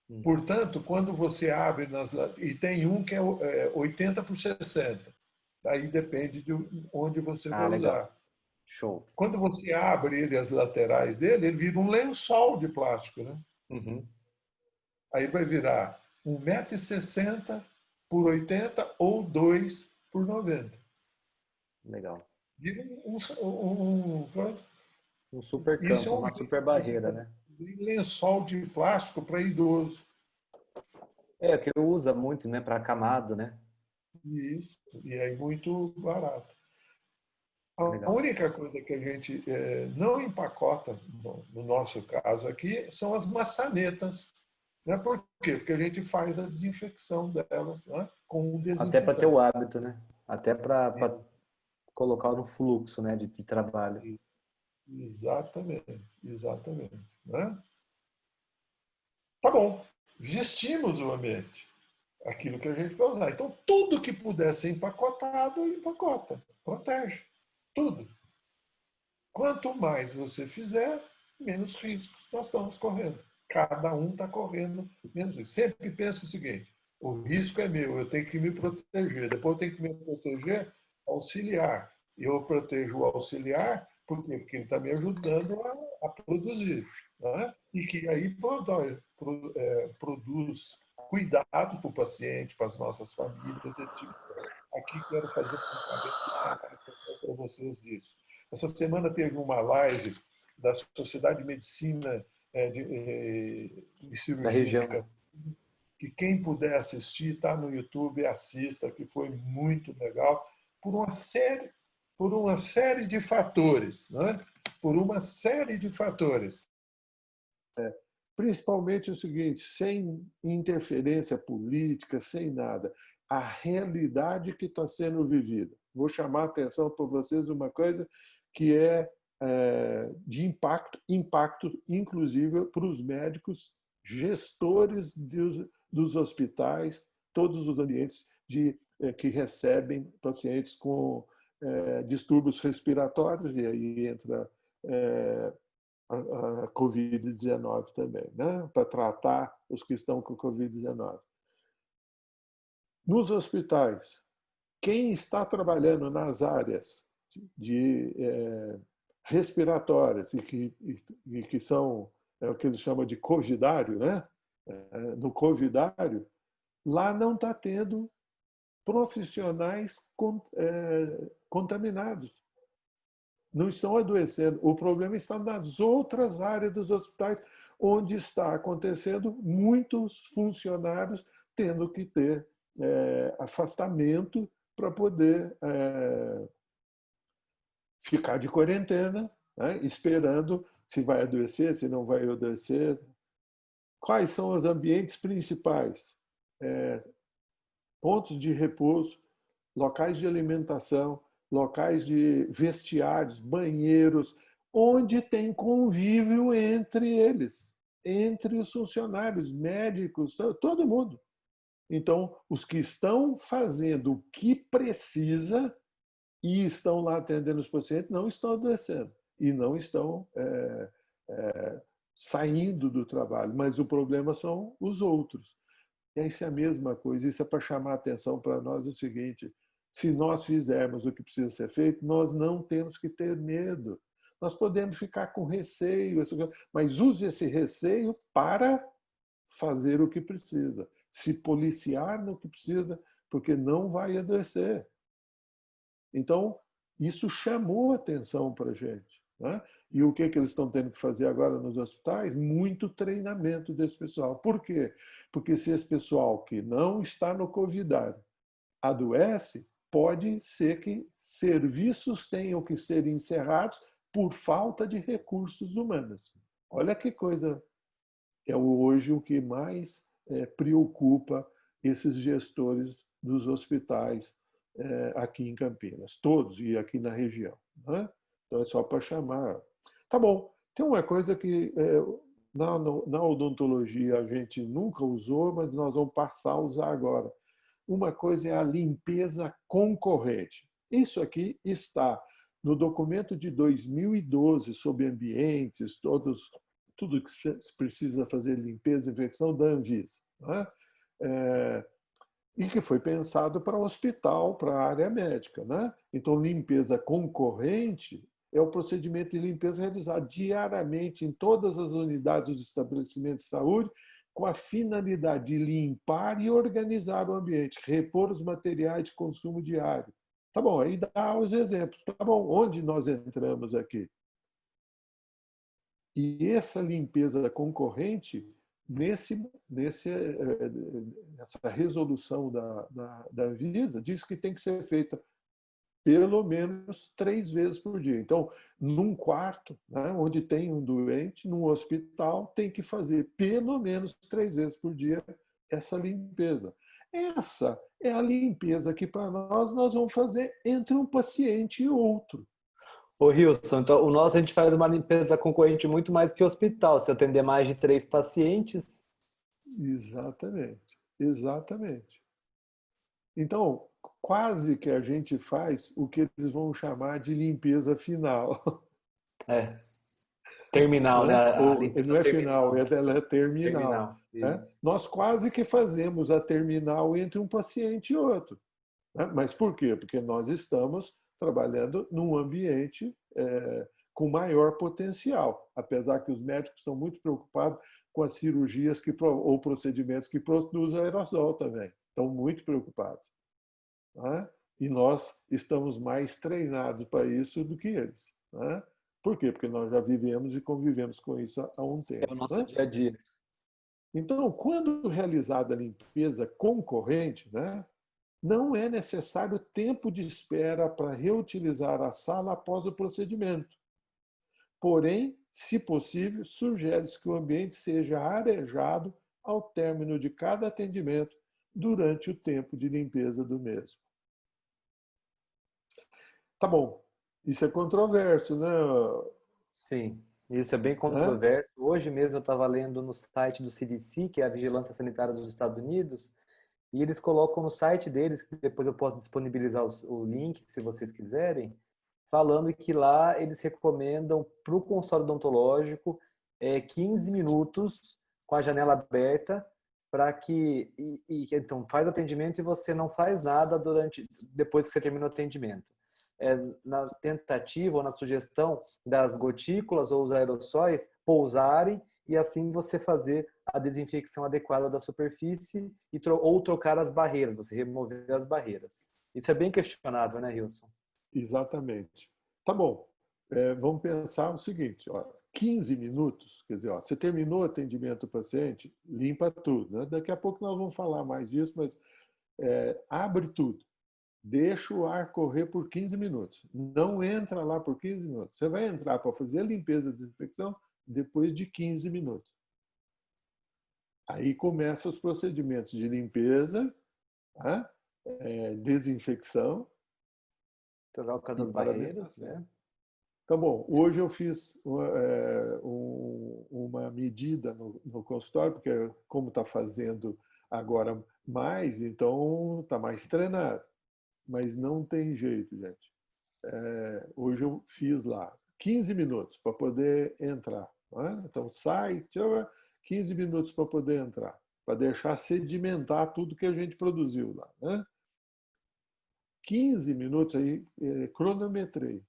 Uhum. Portanto, quando você abre e tem um que é 80 por 60. Aí depende de onde você vai Ah, legal. usar. Show. Quando você abre ele, as laterais dele, ele vira um lençol de plástico, né? Uhum. Aí vai virar 1,60 m por 80 ou 2 por 90. Legal. Vira Um super isso é campo, um uma super assim, barreira, né? lençol de plástico para idoso. É, que usa muito, né, para camado, né? Isso. E é muito barato. A Legal. única coisa que a gente não empacota, no nosso caso aqui, são as maçanetas. Né? Por quê? Porque a gente faz a desinfecção delas, né? Com um Até para ter o desinfetante. hábito, né? Até para colocar no fluxo, né, de trabalho. Exatamente, exatamente. Né? Tá bom, vestimos o ambiente, aquilo que a gente vai usar. Então, tudo que puder ser empacotado, empacota, protege, tudo. Quanto mais você fizer, menos riscos nós estamos correndo. Cada um está correndo menos riscos. Sempre pensa o seguinte, O risco é meu, eu tenho que me proteger. Depois eu tenho que me proteger auxiliar. E eu protejo o auxiliar, por quê? Porque ele está me ajudando a produzir. Né? E que aí produz cuidado para o paciente, para as nossas famílias, esse tipo de coisa. Aqui quero fazer um comentário para vocês disso. Essa semana teve uma live da Sociedade de Medicina e Da Cirurgia de região. que quem puder assistir, está no YouTube, assista, que foi muito legal, por uma série de fatores, né? Por uma série de fatores. Principalmente o seguinte, sem interferência política, sem nada, a realidade que está sendo vivida. Vou chamar a atenção para vocês uma coisa que é de impacto inclusive para os médicos gestores dos hospitais, todos os ambientes que recebem pacientes com distúrbios respiratórios, e aí entra a Covid-19 também, né? Para tratar os que estão com Covid-19. Nos hospitais, quem está trabalhando nas áreas de respiratórias e que são o que eles chamam de covidário, né? No covidário, lá não está tendo profissionais contaminados. Não estão adoecendo. O problema está nas outras áreas dos hospitais, onde está acontecendo muitos funcionários tendo que ter afastamento para poder ficar de quarentena, né, esperando se vai adoecer, se não vai adoecer. Quais são os ambientes principais? Pontos de repouso, locais de alimentação, locais de vestiários, banheiros, onde tem convívio entre eles, entre os funcionários, médicos, todo mundo. Então, os que estão fazendo o que precisa e estão lá atendendo os pacientes não estão adoecendo e não estão saindo do trabalho, mas o problema são os outros. Isso é a mesma coisa, isso é para chamar a atenção para nós o seguinte: se nós fizermos o que precisa ser feito, nós não temos que ter medo. Nós podemos ficar com receio, mas use esse receio para fazer o que precisa, se policiar no que precisa, porque não vai adoecer. Então, isso chamou atenção para a gente. Né? E o que eles estão tendo que fazer agora nos hospitais? Muito treinamento desse pessoal. Por quê? Porque se esse pessoal que não está no covidário adoece, pode ser que serviços tenham que ser encerrados por falta de recursos humanos. Olha que coisa. É hoje o que mais preocupa esses gestores dos hospitais aqui em Campinas, todos, e aqui na região. Né? Então é só para chamar. Tá bom, tem uma coisa que na odontologia a gente nunca usou, mas nós vamos passar a usar agora. Uma coisa é a limpeza concorrente. Isso aqui está no documento de 2012 sobre ambientes, tudo que se precisa fazer limpeza e infecção da Anvisa. Né? E que foi pensado para o hospital, para a área médica. Né? Então, limpeza concorrente é o procedimento de limpeza realizado diariamente em todas as unidades dos estabelecimentos de saúde, com a finalidade de limpar e organizar o ambiente, repor os materiais de consumo diário. Tá bom, aí dá os exemplos. Tá bom, onde nós entramos aqui? E essa limpeza concorrente, nessa resolução da Anvisa, diz que tem que ser feita pelo menos 3 vezes por dia. Então, num quarto, né, onde tem um doente, num hospital, tem que fazer pelo menos 3 vezes por dia essa limpeza. Essa é a limpeza que, para nós vamos fazer entre um paciente e outro. Ô, Wilson, então o nosso a gente faz uma limpeza concorrente muito mais que hospital. Se eu atender mais de 3 pacientes... Exatamente, exatamente. Então, quase que a gente faz o que eles vão chamar de limpeza final. Terminal, né? Ou, A limpeza não é terminal. final, ela é terminal. Terminal, Né? isso. Nós quase que fazemos a terminal entre um paciente e outro. Né? Mas por quê? Porque nós estamos trabalhando num ambiente com maior potencial, apesar que os médicos estão muito preocupados com as cirurgias ou procedimentos que produzem aerosol também. Estão muito preocupados. Né? E nós estamos mais treinados para isso do que eles. Né? Por quê? Porque nós já vivemos e convivemos com isso há um É tempo. o nosso Né? dia a dia. Então, quando realizada a limpeza concorrente, né, não é necessário tempo de espera para reutilizar a sala após o procedimento. Porém, se possível, sugere-se que o ambiente seja arejado ao término de cada atendimento durante o tempo de limpeza do mesmo. Tá bom. Isso é controverso, né? Sim, isso é bem Hã? controverso. Hoje mesmo eu estava lendo no site do CDC, que é a Vigilância Sanitária dos Estados Unidos, e eles colocam no site deles, que depois eu posso disponibilizar o link, se vocês quiserem, falando que lá eles recomendam para o consultório odontológico 15 minutos com a janela aberta para que então faz o atendimento e você não faz nada depois que você termina o atendimento. Na tentativa ou na sugestão das gotículas ou os aerossóis pousarem e assim você fazer a desinfecção adequada da superfície ou trocar as barreiras, você remover as barreiras. Isso é bem questionável, né, Hilson? Exatamente. Tá bom. Vamos pensar o seguinte, ó, 15 minutos, quer dizer, ó, você terminou o atendimento do paciente, limpa tudo. Né? Daqui a pouco nós vamos falar mais disso, mas abre tudo. Deixa o ar correr por 15 minutos. Não entra lá por 15 minutos. Você vai entrar para fazer a limpeza e desinfecção depois de 15 minutos. Aí começam os procedimentos de limpeza, tá? Desinfecção Troca e das barreiras, paramentação. né? Tá bom, hoje eu fiz uma medida no consultório, porque como está fazendo agora mais, então está mais treinado. Mas não tem jeito, gente. Hoje eu fiz lá 15 minutos para poder entrar. Né? Então sai, 15 minutos para poder entrar, para deixar sedimentar tudo que a gente produziu lá. Né? 15 minutos aí, cronometrei.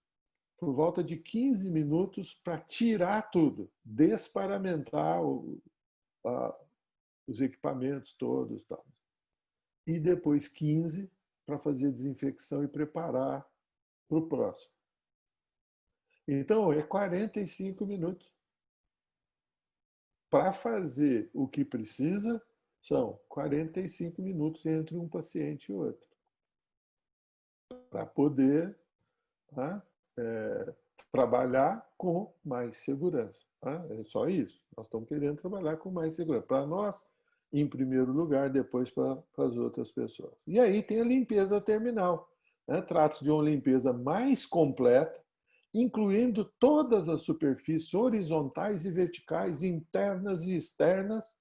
Por volta de 15 minutos para tirar tudo, desparamentar os equipamentos todos. Tal. E depois 15 para fazer desinfecção e preparar para o próximo. Então, é 45 minutos. Para fazer o que precisa, são 45 minutos entre um paciente e outro. Para poder, né, trabalhar com mais segurança. Né? É só isso. Nós estamos querendo trabalhar com mais segurança. Para nós, em primeiro lugar, depois para as outras pessoas. E aí tem a limpeza terminal. Né? Trata-se de uma limpeza mais completa, incluindo todas as superfícies horizontais e verticais, internas e externas.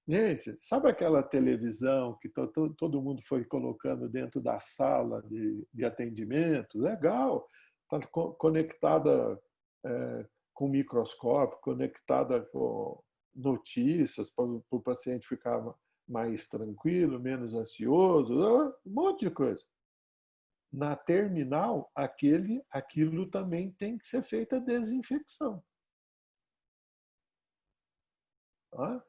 Gente, sabe aquela televisão que todo mundo foi colocando dentro da sala de atendimento? Legal, está conectada com microscópio, conectada com notícias para o paciente ficar mais tranquilo, menos ansioso, um monte de coisa. Na terminal, aquilo também tem que ser feita a desinfecção. Tá?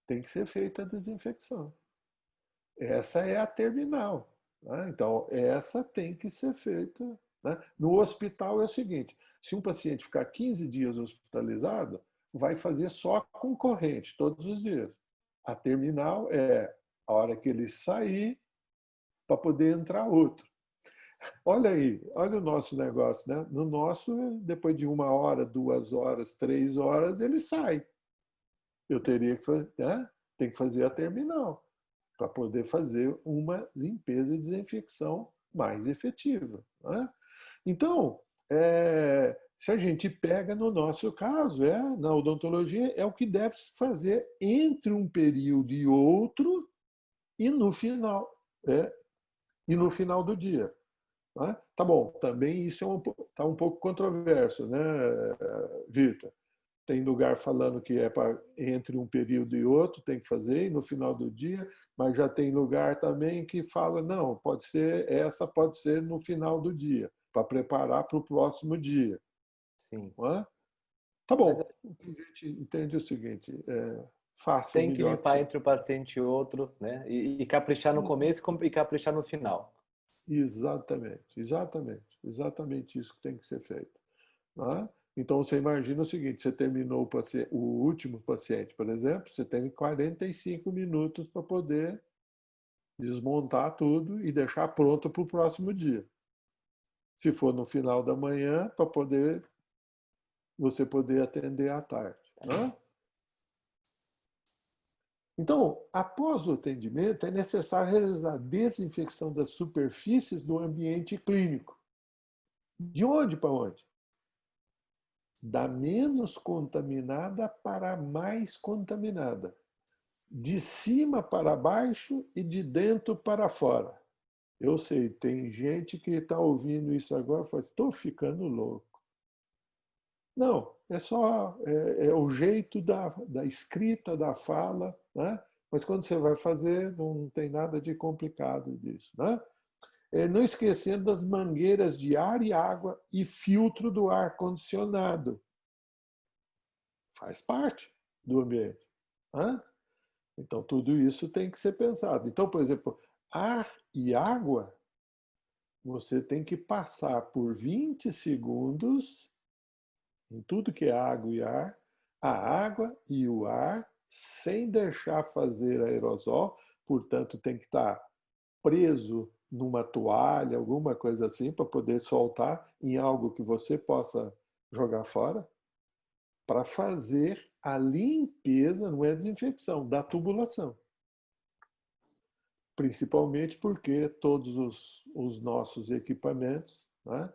Tem que ser feita a desinfecção. Essa é a terminal. Né? Então, essa tem que ser feita. Né? No hospital é o seguinte, se um paciente ficar 15 dias hospitalizado, vai fazer só concorrente todos os dias. A terminal é a hora que ele sair para poder entrar outro. Olha aí, olha o nosso negócio, né? No nosso, depois de 1 hora, 2 horas, 3 horas, ele sai. Eu teria que fazer, né? Tem que fazer a terminal para poder fazer uma limpeza e desinfecção mais efetiva. Né? Então, se a gente pega no nosso caso, na odontologia, é o que deve se fazer entre um período e outro e no final, e no final do dia. Né? Tá bom, também isso está um pouco controverso, né, Vitor? Tem lugar falando que é entre um período e outro, tem que fazer, e no final do dia, mas já tem lugar também que fala, não, pode ser no final do dia, para preparar para o próximo dia. Sim. Não é? Tá bom, o que a gente entende é o seguinte, faça o Tem que melhor limpar possível. entre o paciente e outro, né? E caprichar no começo e caprichar no final. Exatamente isso que tem que ser feito. Não é? Então, você imagina o seguinte, você terminou o último paciente, por exemplo, você tem 45 minutos para poder desmontar tudo e deixar pronto para o próximo dia. Se for no final da manhã, para você poder atender à tarde. Né? Então, após o atendimento, é necessário realizar a desinfecção das superfícies do ambiente clínico. De onde para onde? Da menos contaminada para a mais contaminada. De cima para baixo e de dentro para fora. Eu sei, tem gente que está ouvindo isso agora e fala, estou ficando louco. Não, é só o jeito da escrita, da fala, né? Mas quando você vai fazer, não tem nada de complicado disso. Né? Não esquecendo das mangueiras de ar e água e filtro do ar-condicionado. Faz parte do ambiente. Né? Então, tudo isso tem que ser pensado. Então, por exemplo, ar e água, você tem que passar por 20 segundos em tudo que é água e ar, a água e o ar, sem deixar fazer aerosol, portanto, tem que estar preso numa toalha, alguma coisa assim, para poder soltar em algo que você possa jogar fora, para fazer a limpeza, não é desinfecção, da tubulação. Principalmente porque todos os nossos equipamentos, né,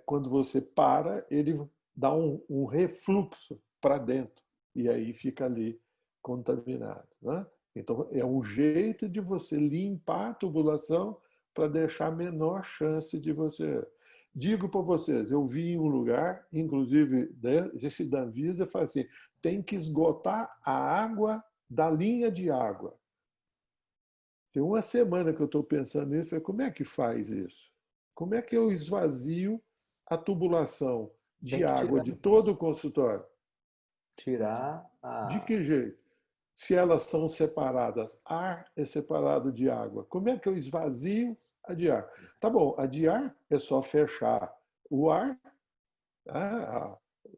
quando você para, ele dá um refluxo para dentro e aí fica ali contaminado. Né? Então, é um jeito de você limpar a tubulação para deixar menor chance de você... Digo para vocês, eu vi em um lugar, inclusive esse da Anvisa, fala assim, tem que esgotar a água da linha de água. Tem uma semana que eu estou pensando nisso, falei, como é que faz isso? Como é que eu esvazio a tubulação de Tem que água tirar, de todo o consultório? tirar De a... que jeito? Se elas são separadas, ar é separado de água. Como é que eu esvazio a de ar? Tá bom, a de ar é só fechar o ar,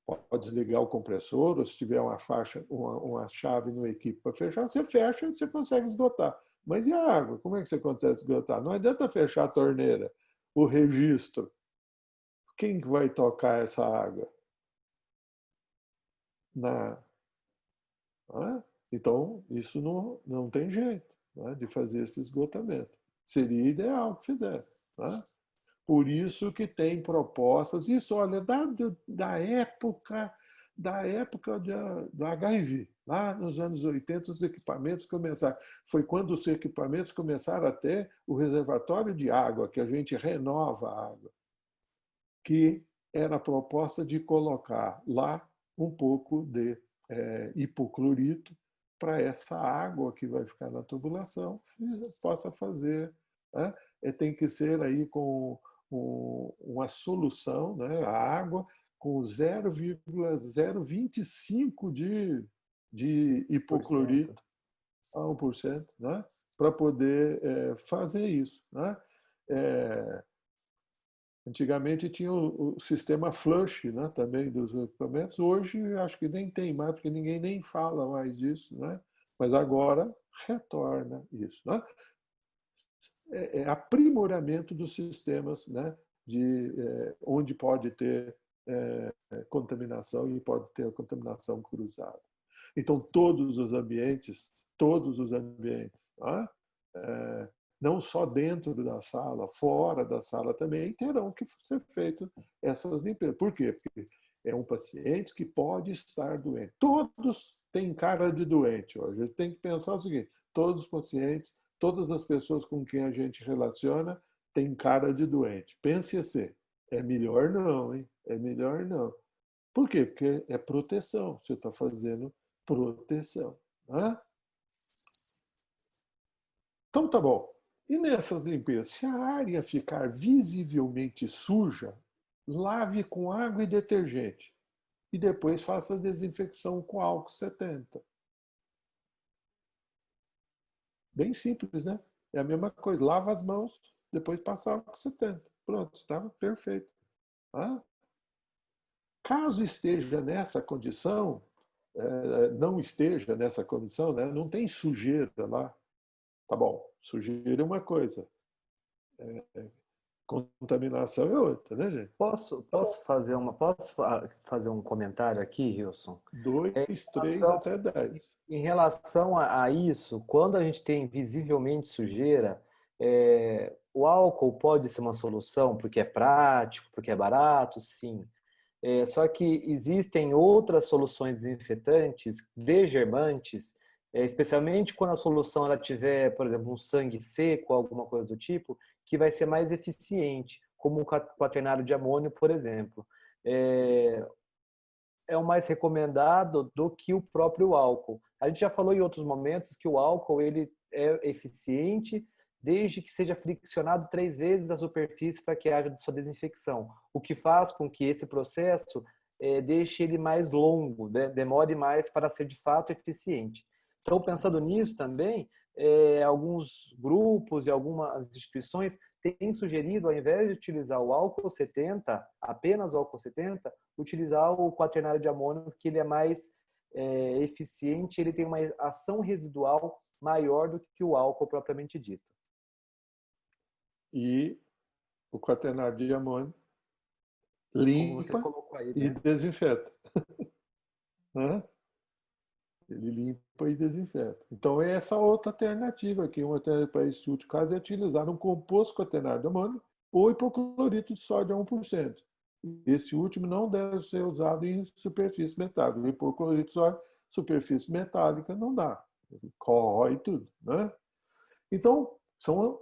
pode desligar o compressor, ou se tiver uma faixa, uma chave no equipe para fechar, você fecha e você consegue esgotar. Mas e a água? Como é que você consegue esgotar? Não adianta fechar a torneira, o registro. Quem vai tocar essa água? Então, isso não tem jeito, né, de fazer esse esgotamento. Seria ideal que fizesse. Né? Por isso que tem propostas, isso, olha, da época do HIV, lá nos anos 80, os equipamentos começaram. Foi quando os equipamentos começaram a ter o reservatório de água, que a gente renova a água, que era a proposta de colocar lá um pouco de hipoclorito para essa água que vai ficar na tubulação possa fazer. Né? Tem que ser aí com uma solução, né? A água com 0,025 de hipoclorito a 1%, né? Para poder fazer isso. Né? Antigamente tinha o sistema flush, né, também dos equipamentos. Hoje acho que nem tem mais, porque ninguém nem fala mais disso. Né? Mas agora retorna isso. Né? É aprimoramento dos sistemas, né, onde pode ter contaminação e pode ter a contaminação cruzada. Então, todos os ambientes, né, não só dentro da sala, fora da sala também, terão que ser feitas essas limpezas. Por quê? Porque é um paciente que pode estar doente. Todos têm cara de doente hoje. A gente tem que pensar o seguinte, todos os pacientes, todas as pessoas com quem a gente relaciona têm cara de doente. Pense assim, é melhor não, hein? É melhor não. Por quê? Porque é proteção. Você está fazendo proteção. Né? Então, tá bom. E nessas limpezas, se a área ficar visivelmente suja, lave com água e detergente. E depois faça a desinfecção com álcool 70. Bem simples, né? É a mesma coisa. Lava as mãos, depois passa álcool 70. Pronto, estava perfeito. Ah? Caso esteja nessa condição, não esteja nessa condição, né? Não tem sujeira lá. Tá bom, sujeira é uma coisa. Contaminação é outra, né, gente? Posso fazer um comentário aqui, Wilson? 2, 3 até 10. Em relação a isso, quando a gente tem visivelmente sujeira, o álcool pode ser uma solução porque é prático, porque é barato, sim. Só que existem outras soluções desinfetantes, desgermantes, especialmente quando a solução ela tiver, por exemplo, um sangue seco, alguma coisa do tipo, que vai ser mais eficiente, como o quaternário de amônio, por exemplo. É o mais recomendado do que o próprio álcool. A gente já falou em outros momentos que o álcool ele é eficiente desde que seja friccionado 3 vezes a superfície para que haja sua desinfecção, o que faz com que esse processo deixe ele mais longo, demore mais para ser de fato eficiente. Então, pensando nisso também, alguns grupos e algumas instituições têm sugerido, ao invés de utilizar o álcool 70, apenas o álcool 70, utilizar o quaternário de amônio, porque ele é mais eficiente, ele tem uma ação residual maior do que o álcool propriamente dito. E o quaternário de amônio Como você limpa colocou aí, e né? desinfeta. Ele limpa e desinfeta. Então, é essa outra alternativa aqui. Uma alternativa para esse último caso é utilizar um composto quaternário de amônio ou hipoclorito de sódio a 1%. Esse último não deve ser usado em superfície metálica. O hipoclorito de sódio, superfície metálica, não dá. Corrói tudo. Né? Então, são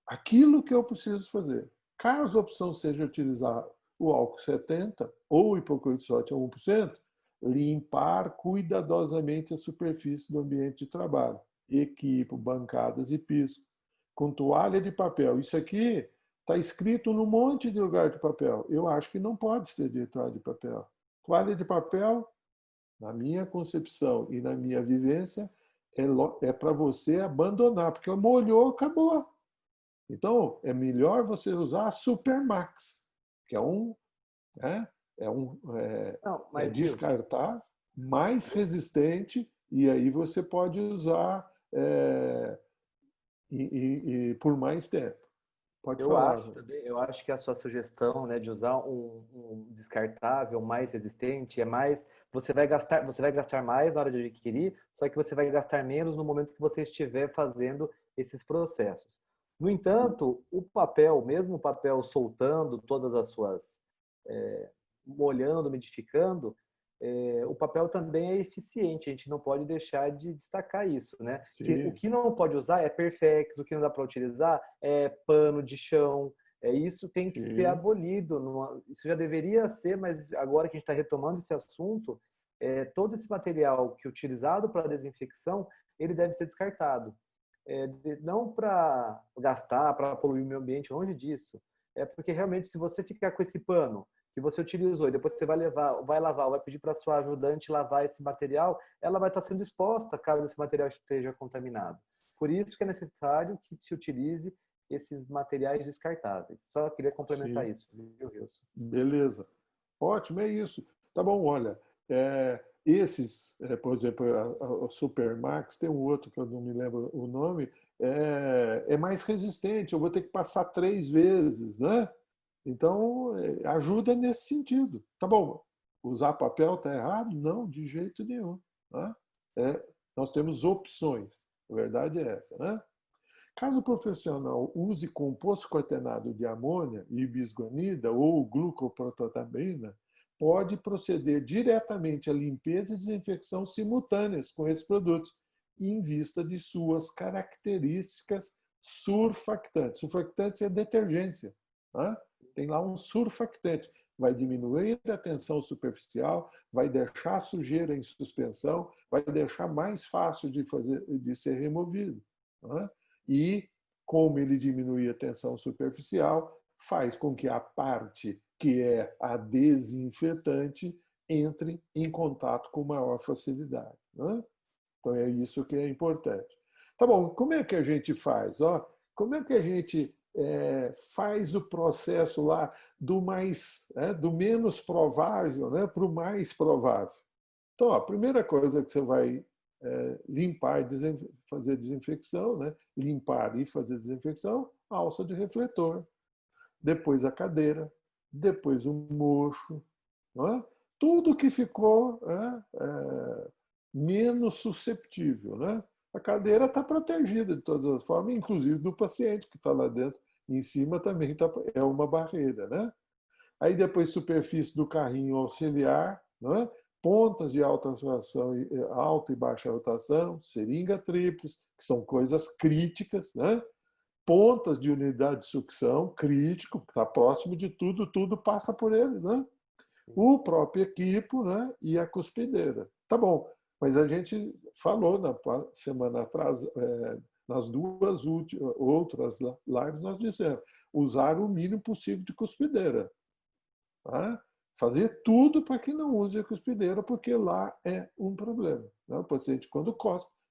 aquilo que eu preciso fazer. Caso a opção seja utilizar o álcool 70 ou o hipoclorito de sódio a 1%, limpar cuidadosamente a superfície do ambiente de trabalho, equipo, bancadas e piso, com toalha de papel. Isso aqui está escrito num monte de lugar de papel. Eu acho que não pode ser de toalha de papel. Toalha de papel, na minha concepção e na minha vivência, é para você abandonar, porque molhou, acabou. Então, é melhor você usar a Supermax, que é descartável, mais resistente, e aí você pode usar por mais tempo. Pode falar. Eu acho que a sua sugestão, né, de usar um descartável mais resistente você vai gastar mais na hora de adquirir, só que você vai gastar menos no momento que você estiver fazendo esses processos. No entanto, mesmo o papel soltando todas as suas molhando, umidificando, o papel também é eficiente, a gente não pode deixar de destacar isso, né? O que não pode usar é Perfex, o que não dá para utilizar é pano de chão, isso tem que ser abolido, isso já deveria ser, mas agora que a gente está retomando esse assunto, todo esse material que é utilizado para desinfecção, ele deve ser descartado. Não para gastar, para poluir o meio ambiente, longe disso. É porque realmente se você ficar com esse pano que você utilizou e depois você vai lavar, vai pedir para a sua ajudante lavar esse material, ela vai estar sendo exposta caso esse material esteja contaminado. Por isso que é necessário que se utilize esses materiais descartáveis. Só queria complementar isso, viu, Wilson? Beleza. Ótimo, é isso. Tá bom, olha, por exemplo, a Supermax, tem um outro que eu não me lembro o nome, é mais resistente, eu vou ter que passar 3 vezes, né? Então, ajuda nesse sentido. Tá bom, usar papel está errado? Não, de jeito nenhum. Né? Nós temos opções, a verdade é essa. Né? Caso o profissional use composto quaternado de amônia e bisguanida ou glucoprototamina, pode proceder diretamente à limpeza e desinfecção simultâneas com esses produtos, em vista de suas características surfactantes. Surfactantes é detergência. Né? Tem lá um surfactante. vai diminuir a tensão superficial, vai deixar a sujeira em suspensão, vai deixar mais fácil de ser removido. Né? E, como ele diminui a tensão superficial, faz com que a parte que é a desinfetante entre em contato com maior facilidade. Né? Então, é isso que é importante. Tá bom, como é que a gente faz? Como é que a gente faz o processo lá do menos provável, né, para o mais provável? Então, a primeira coisa que você vai limpar e fazer desinfecção, né? Limpar e fazer desinfecção, alça de refletor, depois a cadeira, depois o mocho, não é? Tudo que ficou menos susceptível. Né? A cadeira está protegida de todas as formas, inclusive do paciente que está lá dentro. Em cima também é uma barreira. Né? Aí depois superfície do carrinho auxiliar, né? Pontas de alta rotação, alta e baixa rotação, seringa tríplice, que são coisas críticas, né? Pontas de unidade de sucção, crítico, está próximo de tudo, tudo passa por ele. Né? O próprio equipo, né? E a cuspideira. Tá bom, mas a gente falou na semana atrás, nas duas outras lives, nós dissemos usar o mínimo possível de cuspideira. Tá? Fazer tudo para que não use a cuspideira, porque lá é um problema. Né? O paciente, quando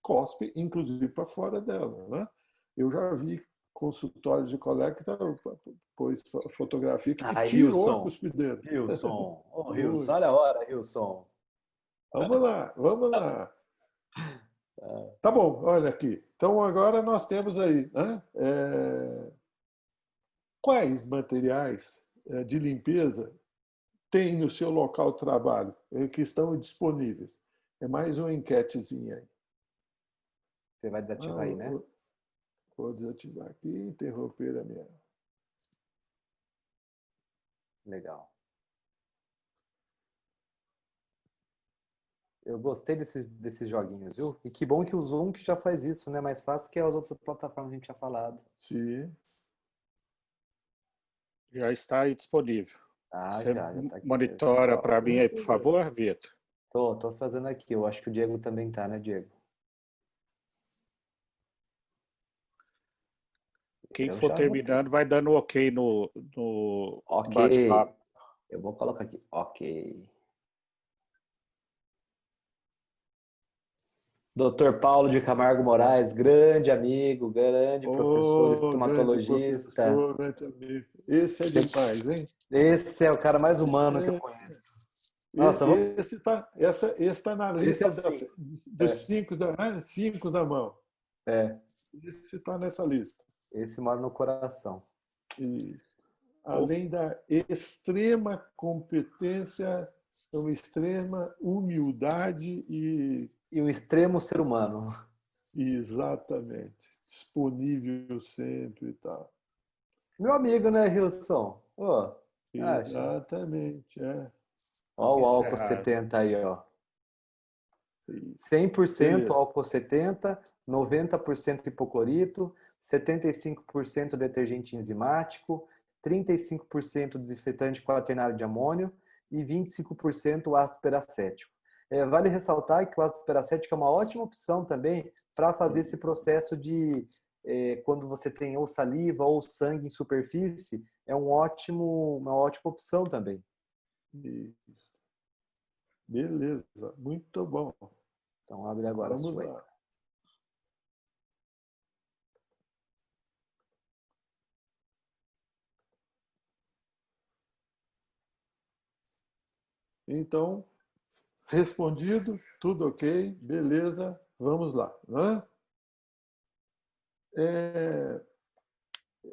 cospe, inclusive para fora dela. Né? Eu já vi consultórios de colega que pôs fotografia que tirou a cuspideira. Hilson, Hilson, olha a hora, Hilson. Vamos lá, vamos lá. Tá bom, olha aqui. Então agora nós temos aí, né? Quais materiais de limpeza tem no seu local de trabalho que estão disponíveis? É mais uma enquetezinha aí. Você vai desativar aí, né? Vou desativar aqui, interromper a minha. Legal. Eu gostei desses joguinhos, viu? E que bom que o Zoom que já faz isso, né? Mais fácil que as outras plataformas que a gente tinha falado. Sim. Já está aí disponível. Você já tá aqui. monitora para mim aí, por favor, Vitor? Tô fazendo aqui. Eu acho que o Diego também tá, né, Diego? Quem for terminando vai dando ok no bate-papo. Eu vou colocar aqui. Ok. Dr. Paulo de Camargo Moraes, grande amigo, grande professor estomatologista. Grande amigo. Esse é demais, hein? Esse é o cara mais humano que eu conheço. Nossa, esse está na lista dos cinco da mão. Esse está nessa lista. Esse mora no coração. Isso. Além da extrema competência, uma extrema humildade e um extremo ser humano. Exatamente. Disponível sempre e tal. Meu amigo, né, Hilson? Exatamente, Ó o álcool 70 aí, ó. 100% álcool 70, 90% hipoclorito, 75% detergente enzimático, 35% desinfetante quaternário de amônio e 25% ácido peracético. Vale ressaltar que o ácido peracético é uma ótima opção também para fazer esse processo de quando você tem ou saliva ou sangue em superfície, é uma ótima opção também. Isso. Beleza, muito bom. Então abre agora a sua. Lá. Então, respondido, tudo ok, beleza, vamos lá. Né?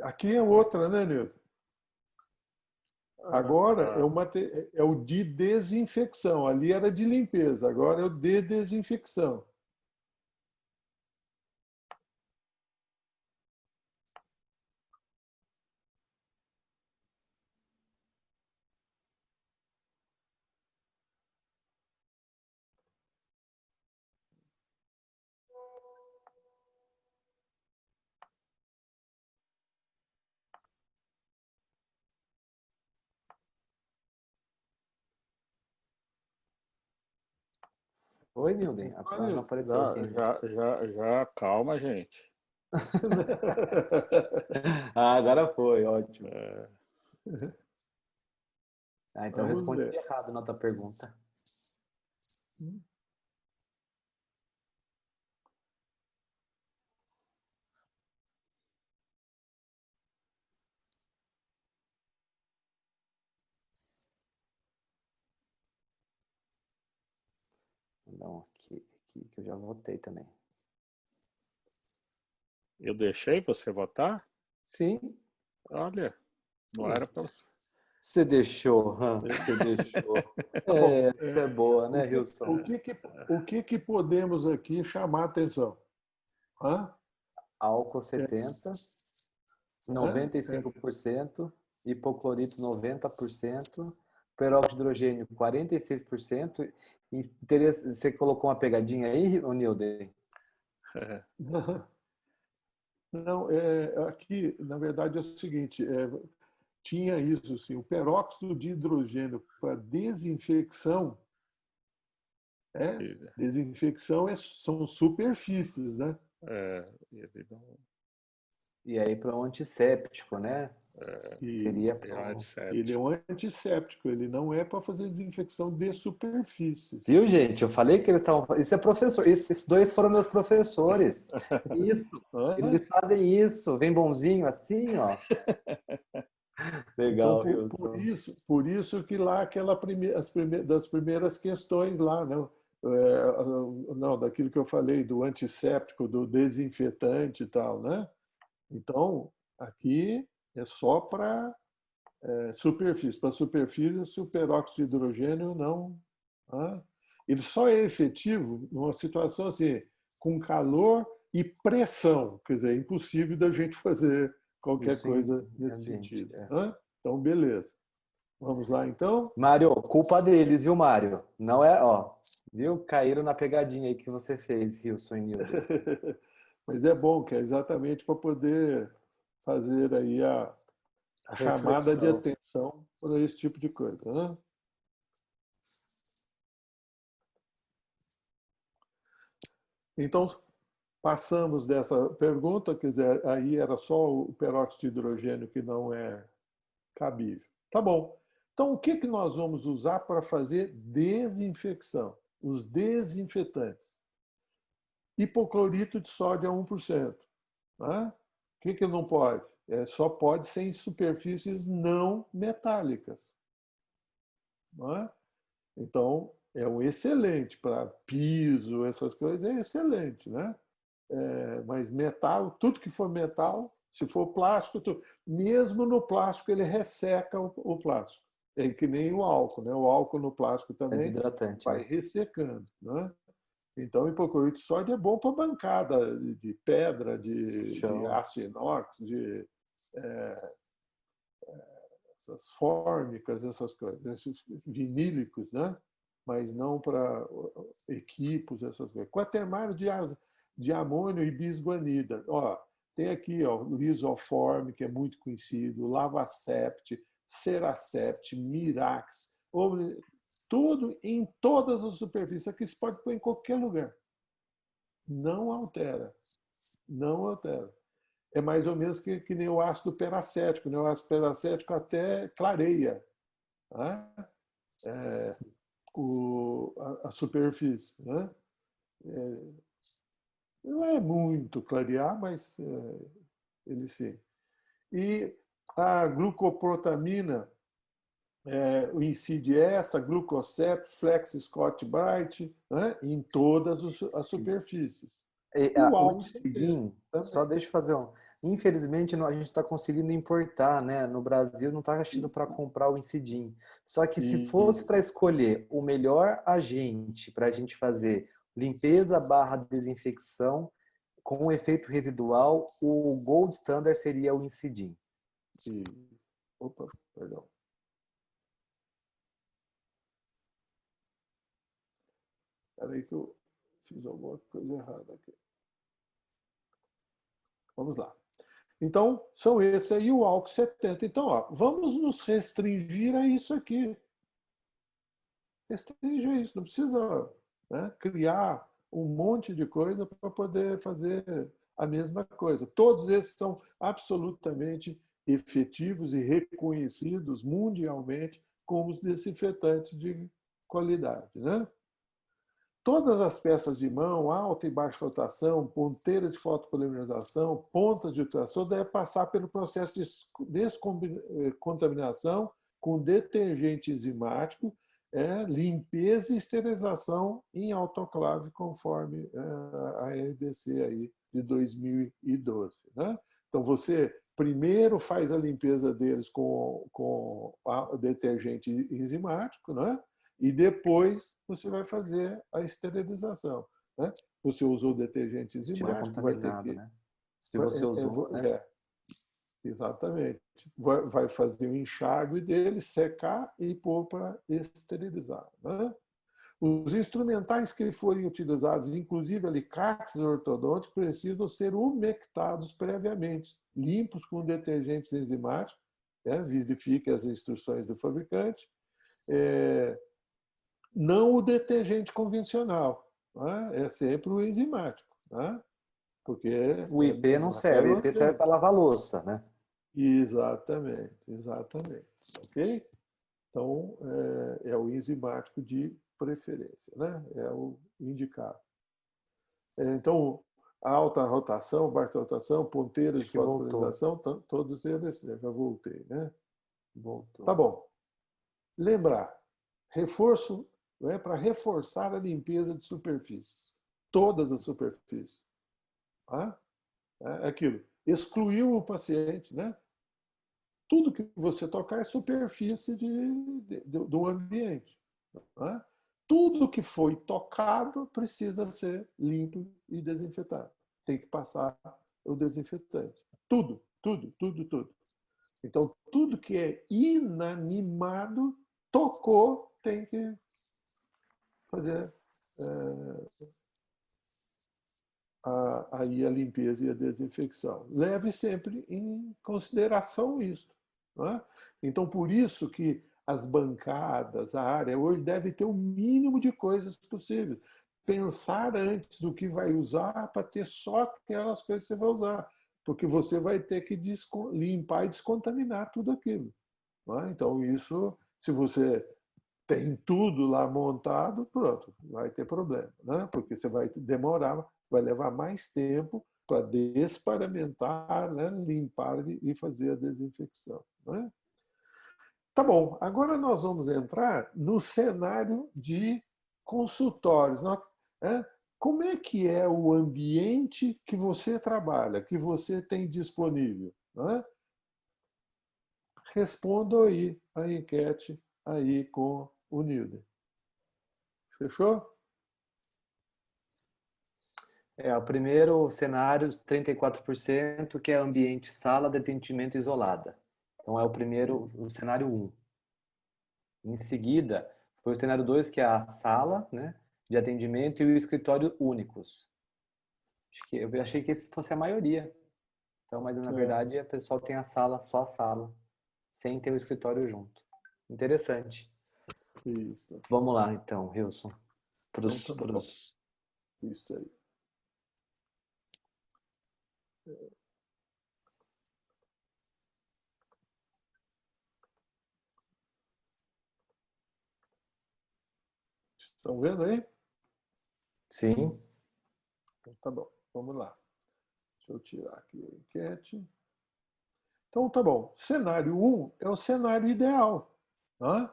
Aqui é outra, né, Nilton? Agora é o de desinfecção. Ali era de limpeza, agora é o de desinfecção. Oi, Nilden. Não apareceu aqui ainda. Já, calma, gente. Agora foi, ótimo. Então eu Vamos respondi ver. errado na outra pergunta. Não, aqui que eu já votei também. Eu deixei você votar? Sim. Olha, não era para você. Você deixou, você deixou. Bom, Essa é boa, né, Wilson? o que podemos aqui chamar a atenção? Hã? Álcool 70, Hã? 95%, hipoclorito 90%, peróxido de hidrogênio 46%. Você colocou uma pegadinha aí, Nilden? Não, aqui, na verdade, é o seguinte, tinha isso, assim, o peróxido de hidrogênio para desinfecção, desinfecção são superfícies, né? Ele não... E aí para um antisséptico, né? Seria Ele é um antisséptico, ele não é para fazer desinfecção de superfícies. Viu, gente? Eu falei que eles estavam. Isso é professor. Esses dois foram meus professores. Isso. Eles fazem isso. Vem bonzinho assim, ó. Legal, então, Wilson. por isso que lá das primeiras questões lá, né? Não, daquilo que eu falei, do antisséptico, do desinfetante e tal, né? Então, aqui é só para superfície. Para superfície, o peróxido de hidrogênio não. Ele só é efetivo numa situação assim, com calor e pressão. Quer dizer, é impossível da gente fazer qualquer coisa nesse sentido. Então, beleza. Vamos lá, então? Mário, culpa deles, viu, Mário? Não é, ó. Viu? Caíram na pegadinha aí que você fez, Wilson e Nilden. Mas é bom, que é exatamente para poder fazer aí a chamada de atenção para esse tipo de coisa. Né? Então, passamos dessa pergunta, quer dizer, aí era só o peróxido de hidrogênio que não é cabível. Tá bom. Então, o que nós vamos usar para fazer desinfecção? Os desinfetantes. Hipoclorito de sódio a 1%. Né? O que não pode? Só pode ser em superfícies não metálicas. Não é? Então, é um excelente para piso, essas coisas, é excelente. Né? Mas metal, tudo que for metal, se for plástico, mesmo no plástico ele resseca o plástico. É que nem o álcool. Né? O álcool no plástico também vai ressecando. Né? Então, o hipoclorito de sódio é bom para bancada de pedra, de aço inox, de essas fórmicas, essas coisas, esses vinílicos, né? Mas não para equipos, essas coisas. Quaternário de amônio e bisguanida. Tem aqui o Lisoform, que é muito conhecido, Lavacept, Ceracept, Mirax, tudo em todas as superfícies. Aqui se pode pôr em qualquer lugar. Não altera. Não altera. É mais ou menos que nem o ácido peracético. Né? O ácido peracético até clareia, né? A superfície. Né? Não é muito clarear, mas ele sim. E a glucoprotamina, o incide esta, glucocept, flex, Scott Bright, né? Em todas as superfícies. O Incidim, só deixa eu fazer um. Infelizmente, a gente está conseguindo importar, né? No Brasil, não está achando para comprar o Incidim. Só que se fosse para escolher o melhor agente para a gente fazer limpeza / desinfecção com efeito residual, o Gold Standard seria o Incidim. Opa, perdão. Espera aí que eu fiz alguma coisa errada aqui. Vamos lá. Então, são esses aí o álcool 70. Então, vamos nos restringir a isso aqui. Restringe a isso, não precisa né, criar um monte de coisa para poder fazer a mesma coisa. Todos esses são absolutamente efetivos e reconhecidos mundialmente como os desinfetantes de qualidade, né? Todas as peças de mão, alta e baixa rotação, ponteiras de fotopolimerização, pontas de ultrassom, devem passar pelo processo de descontaminação com detergente enzimático, limpeza e esterilização em autoclave, conforme a RDC aí de 2012. Né? Então, você primeiro faz a limpeza deles com o detergente enzimático, né? E depois você vai fazer a esterilização. Né? Você usou detergente enzimático, vai ter que... né? Se você usou, né? Exatamente. Vai fazer o enxágue dele, secar e pôr para esterilizar. Né? Os instrumentais que forem utilizados, inclusive alicates ortodônticos, precisam ser umectados previamente, limpos com detergentes enzimáticos, verifique as instruções do fabricante, não o detergente convencional, é sempre o enzimático, porque o IP não serve, o IP serve para lavar louça, né? Exatamente, ok? Então, é o enzimático de preferência, né? É o indicado. Então, alta rotação, baixa rotação, ponteiros de fotopolimização, todos eles, já voltei, né? Voltou. Tá bom. Lembrar, reforço para reforçar a limpeza de superfícies. Todas as superfícies. É aquilo. Excluiu o paciente, né? Tudo que você tocar é superfície do ambiente. Né? Tudo que foi tocado precisa ser limpo e desinfetado. Tem que passar o desinfetante. Tudo. Então, tudo que é inanimado, tocou, tem que fazer aí a limpeza e a desinfecção. Leve sempre em consideração isso. Não é? Então, por isso que as bancadas, a área, hoje deve ter o mínimo de coisas possíveis. Pensar antes do que vai usar para ter só aquelas coisas que você vai usar. Porque você vai ter que limpar e descontaminar tudo aquilo. Não é? Então, isso, se você tem tudo lá montado, pronto, vai ter problema. Né? Porque você vai demorar, vai levar mais tempo para desparamentar, né? Limpar e fazer a desinfecção. Né? Tá bom, agora nós vamos entrar no cenário de consultórios. Como é que é o ambiente que você trabalha, que você tem disponível? Né? Responda aí a enquete aí com o Nilden. Fechou? O primeiro cenário, 34%, que é ambiente sala de atendimento isolada. Então, é o cenário 1. Em seguida, foi o cenário 2, que é a sala, né, de atendimento e o escritório únicos. Eu achei que esse fosse a maioria. Então, mas na verdade, a pessoa tem a sala, só a sala, sem ter o escritório junto. Interessante. Isso. Vamos lá, então, Wilson. Isso aí. Estão vendo aí? Sim. Então, tá bom, vamos lá. Deixa eu tirar aqui a enquete. Então, tá bom. Cenário 1 é o cenário ideal. Né?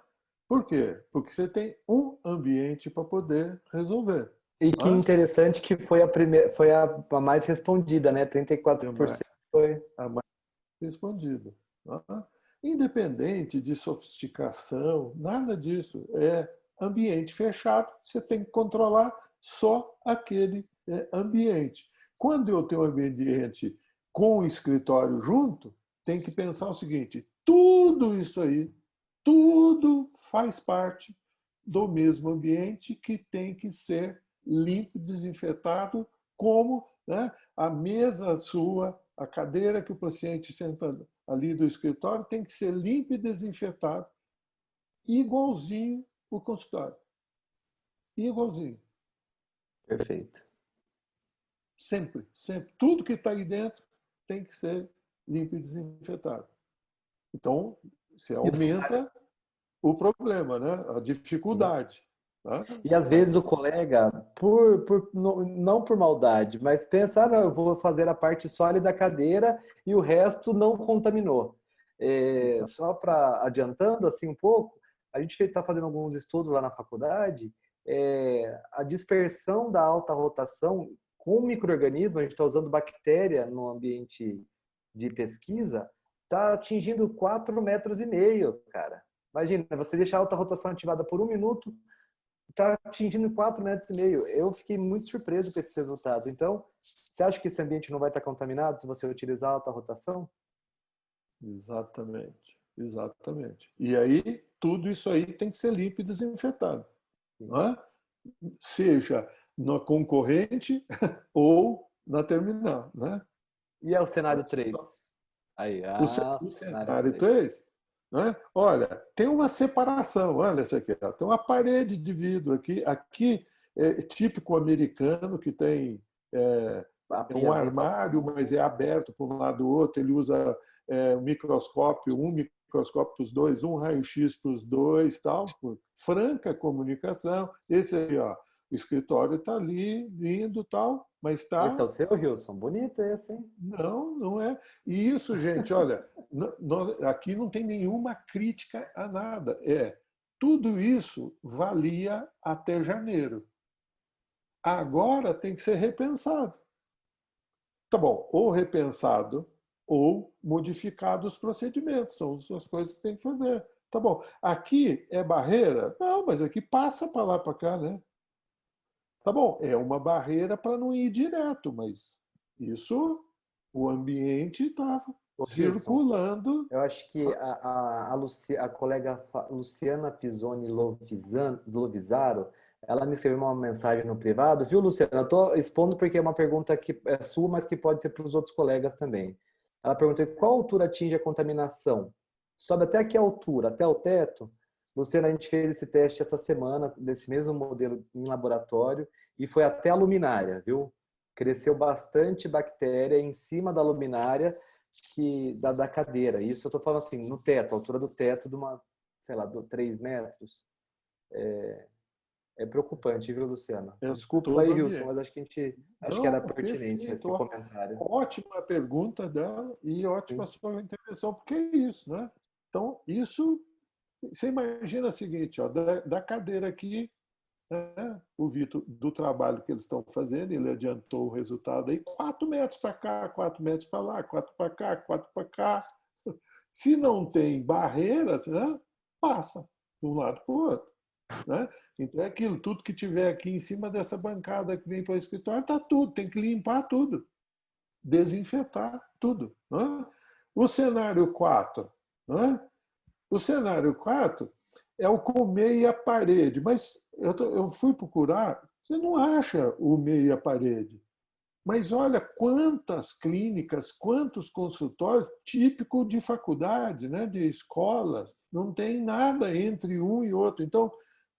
Por quê? Porque você tem um ambiente para poder resolver. E que interessante que foi a mais respondida, né? 34% foi a mais respondida. Independente de sofisticação, nada disso. É ambiente fechado, você tem que controlar só aquele ambiente. Quando eu tenho um ambiente com o escritório junto, tem que pensar o seguinte: tudo isso aí, tudo faz parte do mesmo ambiente que tem que ser limpo, desinfetado, como, né, a mesa sua, a cadeira que o paciente senta ali do escritório tem que ser limpo e desinfetado, igualzinho o consultório. Igualzinho. Perfeito. Sempre, sempre. Tudo que está aí dentro tem que ser limpo e desinfetado. Então, você aumenta o problema, né? A dificuldade. Tá? E às vezes o colega, não por maldade, mas pensa, não, eu vou fazer a parte sólida da cadeira e o resto não contaminou. Só para adiantando assim um pouco, a gente está fazendo alguns estudos lá na faculdade, a dispersão da alta rotação com micro-organismos, a gente está usando bactéria no ambiente de pesquisa, está atingindo 4,5 metros, cara. Imagina, você deixar a alta rotação ativada por 1 minuto, está atingindo 4,5 metros. Eu fiquei muito surpreso com esses resultados. Então, você acha que esse ambiente não vai estar contaminado se você utilizar a alta rotação? Exatamente, exatamente. E aí, tudo isso aí tem que ser limpo e desinfetado. Não é? Seja na concorrente ou na terminal. Né? E é o cenário 3? Aí, O cenário 3, né? Olha, tem uma separação. Olha isso aqui. Ó. Tem uma parede de vidro aqui. Aqui é típico americano que tem um armário, mas é aberto para um lado do outro. Ele usa um microscópio para os dois, um raio-x para os dois, tal, por franca comunicação. Esse aí, ó, o escritório está ali, lindo, tal, mas está... Esse é o seu, Wilson? Bonito esse, hein? Não, não é. E isso, gente, olha, aqui não tem nenhuma crítica a nada. Tudo isso valia até janeiro. Agora tem que ser repensado. Tá bom, ou repensado ou modificado os procedimentos. São as coisas que tem que fazer. Tá bom. Aqui é barreira? Não, mas aqui passa para lá, para cá, né? Tá bom, é uma barreira para não ir direto, mas isso, o ambiente estava circulando. Eu acho que a colega Luciana Pisoni Lovisaro, ela me escreveu uma mensagem no privado, viu, Luciana? Eu estou expondo porque é uma pergunta que é sua, mas que pode ser para os outros colegas também. Ela perguntou qual altura atinge a contaminação? Sobe até que altura? Até o teto? Luciana, a gente fez esse teste essa semana, desse mesmo modelo em laboratório, e foi até a luminária, viu? Cresceu bastante bactéria em cima da luminária da cadeira. Isso eu estou falando assim, no teto, a altura do teto de uma, sei lá, 3 metros. É preocupante, viu, Luciana? Desculpa aí, Wilson, mas acho que era pertinente esse comentário. Ótima pergunta dela e ótima sua intervenção, porque é isso, né? Então, isso, você imagina o seguinte, ó, da cadeira aqui, né, o Vitor, do trabalho que eles estão fazendo, ele adiantou o resultado aí, 4 metros para cá, 4 metros para lá, 4 para cá, 4 para cá. Se não tem barreiras, né, passa de um lado para o outro. Né? Então é aquilo, tudo que tiver aqui em cima dessa bancada que vem para o escritório, está tudo, tem que limpar tudo, desinfetar tudo. Né? O cenário 4, né? O cenário 4 é o com meia parede, mas eu fui procurar, você não acha o meia parede. Mas olha quantas clínicas, quantos consultórios, típico de faculdade, né, de escolas, não tem nada entre um e outro. Então,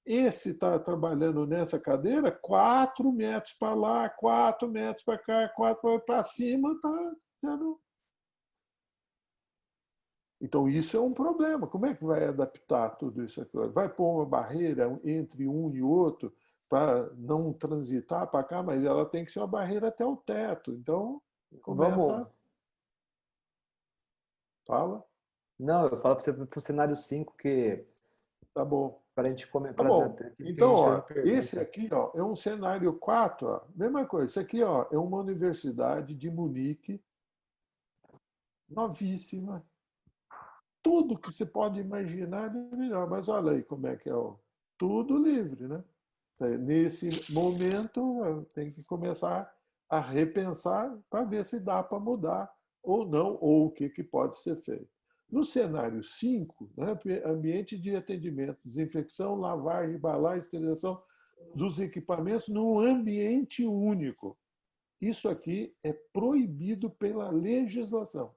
esse está trabalhando nessa cadeira 4 metros para lá, 4 metros para cá, 4 para cima, está sendo. Então, isso é um problema. Como é que vai adaptar tudo isso aqui? Vai pôr uma barreira entre um e outro para não transitar para cá, mas ela tem que ser uma barreira até o teto. Então, começa. Vamos. Fala. Não, eu falo para você para o cenário 5, que. Tá bom. Para a gente comentar. Tá bom. Então, ó, esse aqui ó, é um cenário 4. Ó, mesma coisa. Isso aqui ó, é uma universidade de Munique, novíssima. Tudo que você pode imaginar de melhor. Mas olha aí como é que é. Ó. Tudo livre, né? Nesse momento, tem que começar a repensar para ver se dá para mudar ou não, ou o que pode ser feito. No cenário 5, né, ambiente de atendimento, desinfecção, lavagem, embalagem, esterilização dos equipamentos num ambiente único. Isso aqui é proibido pela legislação.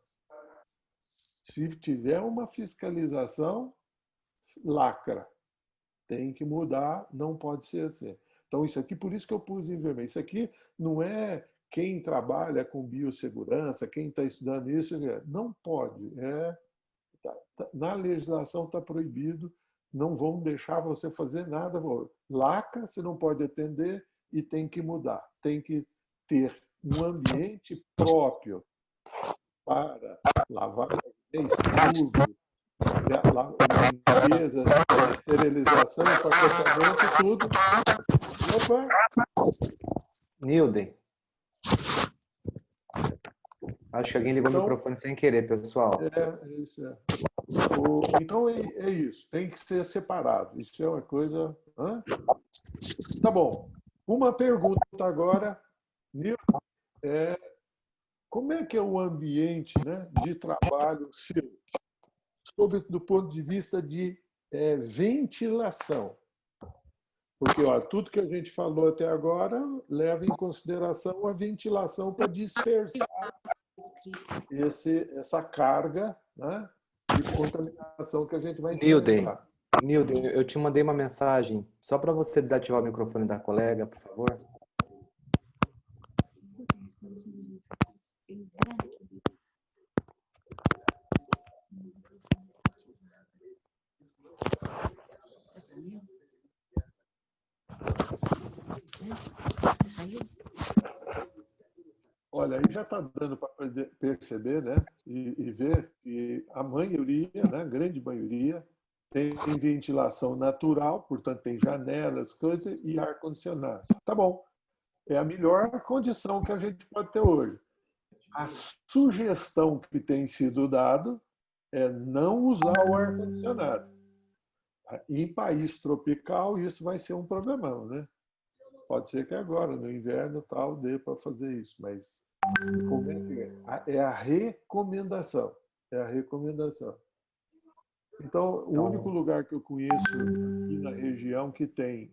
Se tiver uma fiscalização, lacra. Tem que mudar, não pode ser assim. Então, isso aqui, por isso que eu pus em vermelho. Isso aqui não é quem trabalha com biossegurança, quem está estudando isso, não pode. Na legislação está proibido, não vão deixar você fazer nada. LACA você não pode atender e tem que mudar. Tem que ter um ambiente próprio para lavagem, expurgo, limpeza, esterilização, empacotamento, tudo. Opa! Nilden. Acho que alguém ligou o microfone sem querer, pessoal. Isso. Então é isso, tem que ser separado. Isso é uma coisa... Tá bom. Uma pergunta agora, Nilden, como é que é o ambiente, né, de trabalho seu, do ponto de vista de ventilação? Porque tudo que a gente falou até agora leva em consideração a ventilação para dispersar essa carga, né, de contaminação que a gente vai enfrentar. Nilden, eu te mandei uma mensagem só para você desativar o microfone da colega, por favor. Olha, aí já está dando para perceber, né, e ver que a maioria, né, a grande maioria, tem ventilação natural, portanto tem janelas, coisas, e ar-condicionado. Tá bom, é a melhor condição que a gente pode ter hoje. A sugestão que tem sido dada é não usar o ar-condicionado. Em país tropical, isso vai ser um problemão, né? Pode ser que agora, no inverno, tal, dê para fazer isso, mas como é que é? É a recomendação. É a recomendação. Então, o único lugar que eu conheço aqui na região que tem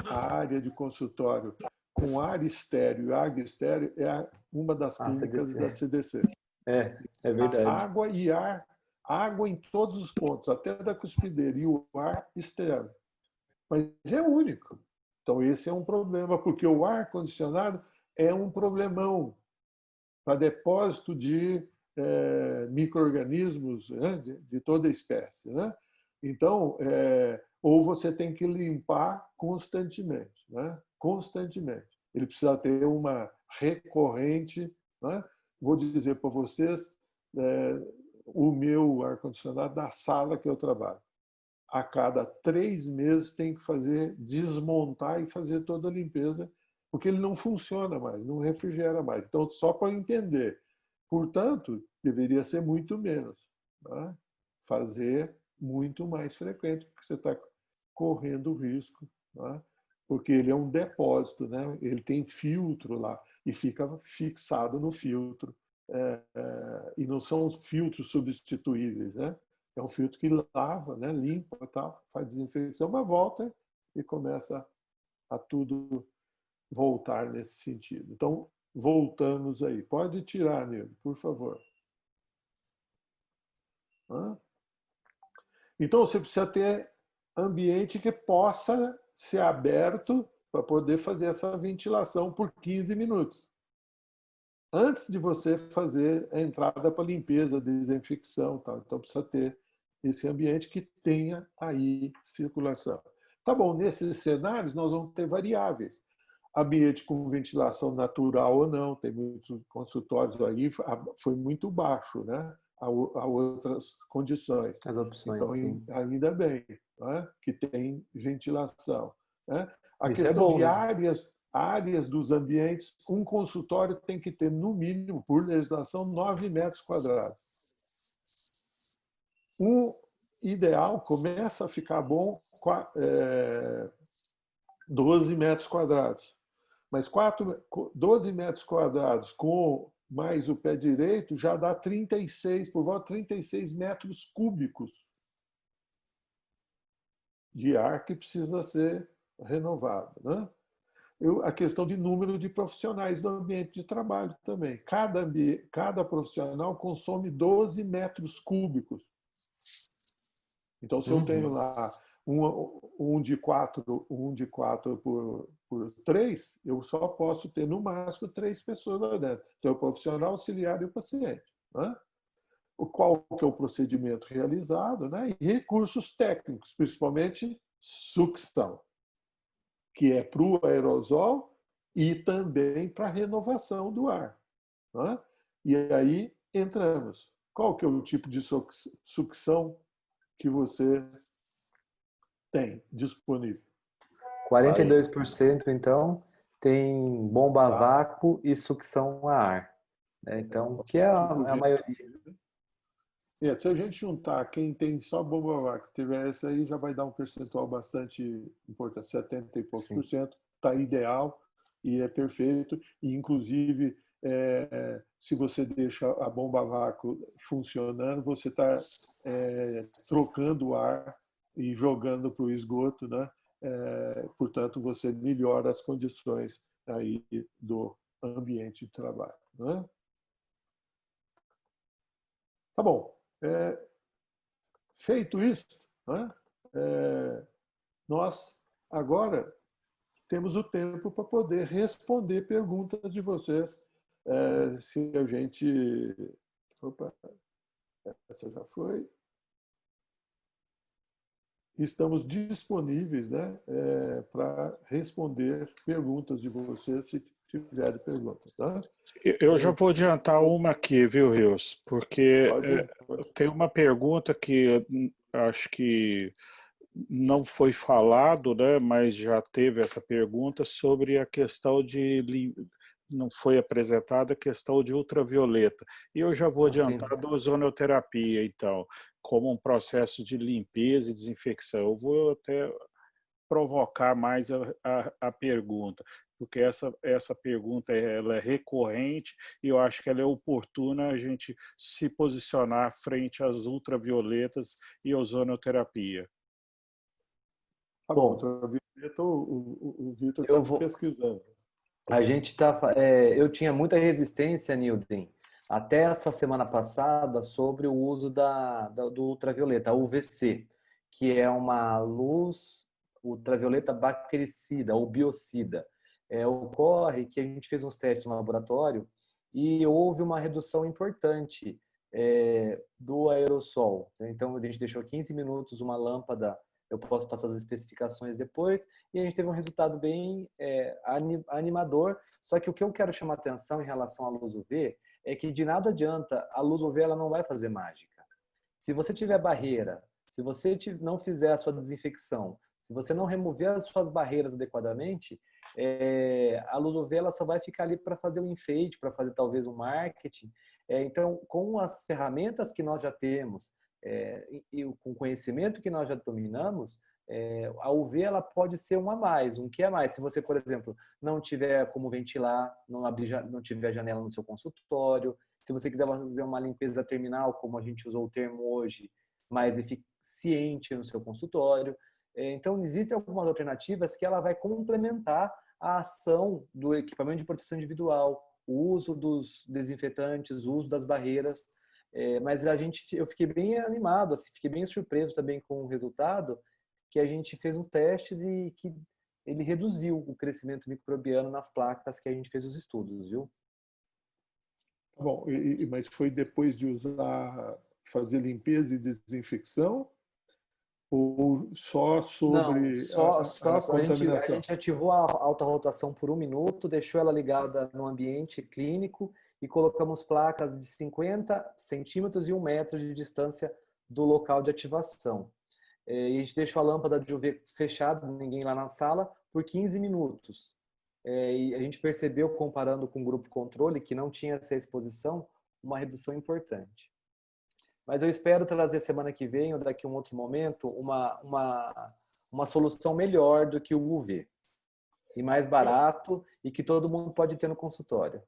a área de consultório com ar estéreo e água estéreo é uma das clínicas CDC. da CDC. É verdade. Água e ar, água em todos os pontos, até da cuspideira, e o ar externo. Mas é único. Então, esse é um problema, porque o ar-condicionado é um problemão para depósito de micro-organismos, né, de toda espécie. Né? Então, ou você tem que limpar constantemente. Né? Constantemente. Ele precisa ter uma recorrente. Né? Vou dizer para vocês, o meu ar-condicionado da sala que eu trabalho. A cada 3 meses tem que desmontar e fazer toda a limpeza, porque ele não funciona mais, não refrigera mais. Então, só para entender. Portanto, deveria ser muito menos. Né? Fazer muito mais frequente, porque você está correndo risco. Né? Porque ele é um depósito, né? Ele tem filtro lá e fica fixado no filtro. E não são filtros substituíveis, né? É um filtro que lava, né? Limpa, tal, faz desinfecção, mas volta e começa a tudo voltar nesse sentido. Então, voltamos aí. Pode tirar, Nilo, por favor. Então, você precisa ter ambiente que possa ser aberto para poder fazer essa ventilação por 15 minutos. Antes de você fazer a entrada para limpeza, desinfecção. Tal. Então, precisa ter esse ambiente que tenha aí circulação. Tá bom, nesses cenários nós vamos ter variáveis. Ambiente com ventilação natural ou não, tem muitos consultórios aí, foi muito baixo, né? Há outras condições. As opções, então, sim. ainda bem, né? Que tem ventilação. Né? A Isso questão bom, de né? áreas dos ambientes, um consultório tem que ter, no mínimo, por legislação, 9 metros quadrados. O ideal começa a ficar bom 12 metros quadrados. Mas 12 metros quadrados com mais o pé direito já dá 36, por volta de 36 metros cúbicos de ar que precisa ser renovado. Né? A questão de número de profissionais do ambiente de trabalho também. Cada profissional consome 12 metros cúbicos. Então, se eu tenho lá um de 4 por 3, eu só posso ter no máximo 3 pessoas lá dentro. Então, o profissional auxiliar e o paciente. Né? Qual que é o procedimento realizado, né? E recursos técnicos, principalmente sucção, que é para o aerosol e também para a renovação do ar. Né? E aí entramos. Qual que é o tipo de sucção que você tem disponível? 42%, então, tem bomba a vácuo e sucção a ar. Né? Então, que é a maioria. Se a gente juntar quem tem só bomba vácuo, tiver essa aí, já vai dar um percentual bastante importante, 70 e poucos por cento. Está ideal e é perfeito. E, inclusive, se você deixa a bomba a vácuo funcionando, você está trocando o ar e jogando para o esgoto, né? Portanto, você melhora as condições aí do ambiente de trabalho. Né? Tá bom. Feito isso, né? Nós agora temos o tempo para poder responder perguntas de vocês. Se a gente... Opa, essa já foi. Estamos disponíveis, né, para responder perguntas de vocês, se tiverem perguntas. Tá? Eu já vou adiantar uma aqui, viu, Rios? Porque Pode. tem uma pergunta que acho que não foi falado, né, mas já teve essa pergunta sobre a questão de... Não foi apresentada a questão de ultravioleta. E eu já vou adiantar da ozonoterapia, então, como um processo de limpeza e desinfecção. Eu vou até provocar mais a pergunta, porque essa pergunta ela é recorrente e eu acho que ela é oportuna a gente se posicionar frente às ultravioletas e ozonoterapia. Tá bom, ultravioleta, o Vitor está pesquisando. A gente tá, eu tinha muita resistência, Nilden, até essa semana passada, sobre o uso do ultravioleta, a UVC, que é uma luz ultravioleta bactericida ou biocida. Ocorre que a gente fez uns testes no laboratório e houve uma redução importante do aerossol. Então, a gente deixou 15 minutos uma lâmpada, eu posso passar as especificações depois, e a gente teve um resultado bem animador. Só que o que eu quero chamar atenção em relação à luz UV é que de nada adianta, a luz UV ela não vai fazer mágica. Se você tiver barreira, se você não fizer a sua desinfecção, se você não remover as suas barreiras adequadamente, a luz UV ela só vai ficar ali para fazer um enfeite, para fazer talvez um marketing. Então, com as ferramentas que nós já temos, e com o conhecimento que nós já dominamos, a UV ela pode ser um a mais, um que é mais. Se você, por exemplo, não tiver como ventilar, não tiver janela no seu consultório, se você quiser fazer uma limpeza terminal, como a gente usou o termo hoje, mais eficiente no seu consultório. Então, existem algumas alternativas que ela vai complementar a ação do equipamento de proteção individual, o uso dos desinfetantes, o uso das barreiras. Mas eu fiquei bem animado, assim, fiquei bem surpreso também com o resultado, que a gente fez uns testes e que ele reduziu o crescimento microbiano nas placas que a gente fez os estudos, viu? Tá bom, mas foi depois de fazer limpeza e desinfecção? Ou só sobre a contaminação? A gente ativou a alta rotação por 1 minuto, deixou ela ligada no ambiente clínico e colocamos placas de 50 centímetros e 1 metro de distância do local de ativação. E a gente deixou a lâmpada de UV fechada, ninguém lá na sala, por 15 minutos. E a gente percebeu, comparando com o grupo controle, que não tinha essa exposição, uma redução importante. Mas eu espero trazer semana que vem ou daqui a um outro momento uma solução melhor do que o UV. E mais barato e que todo mundo pode ter no consultório.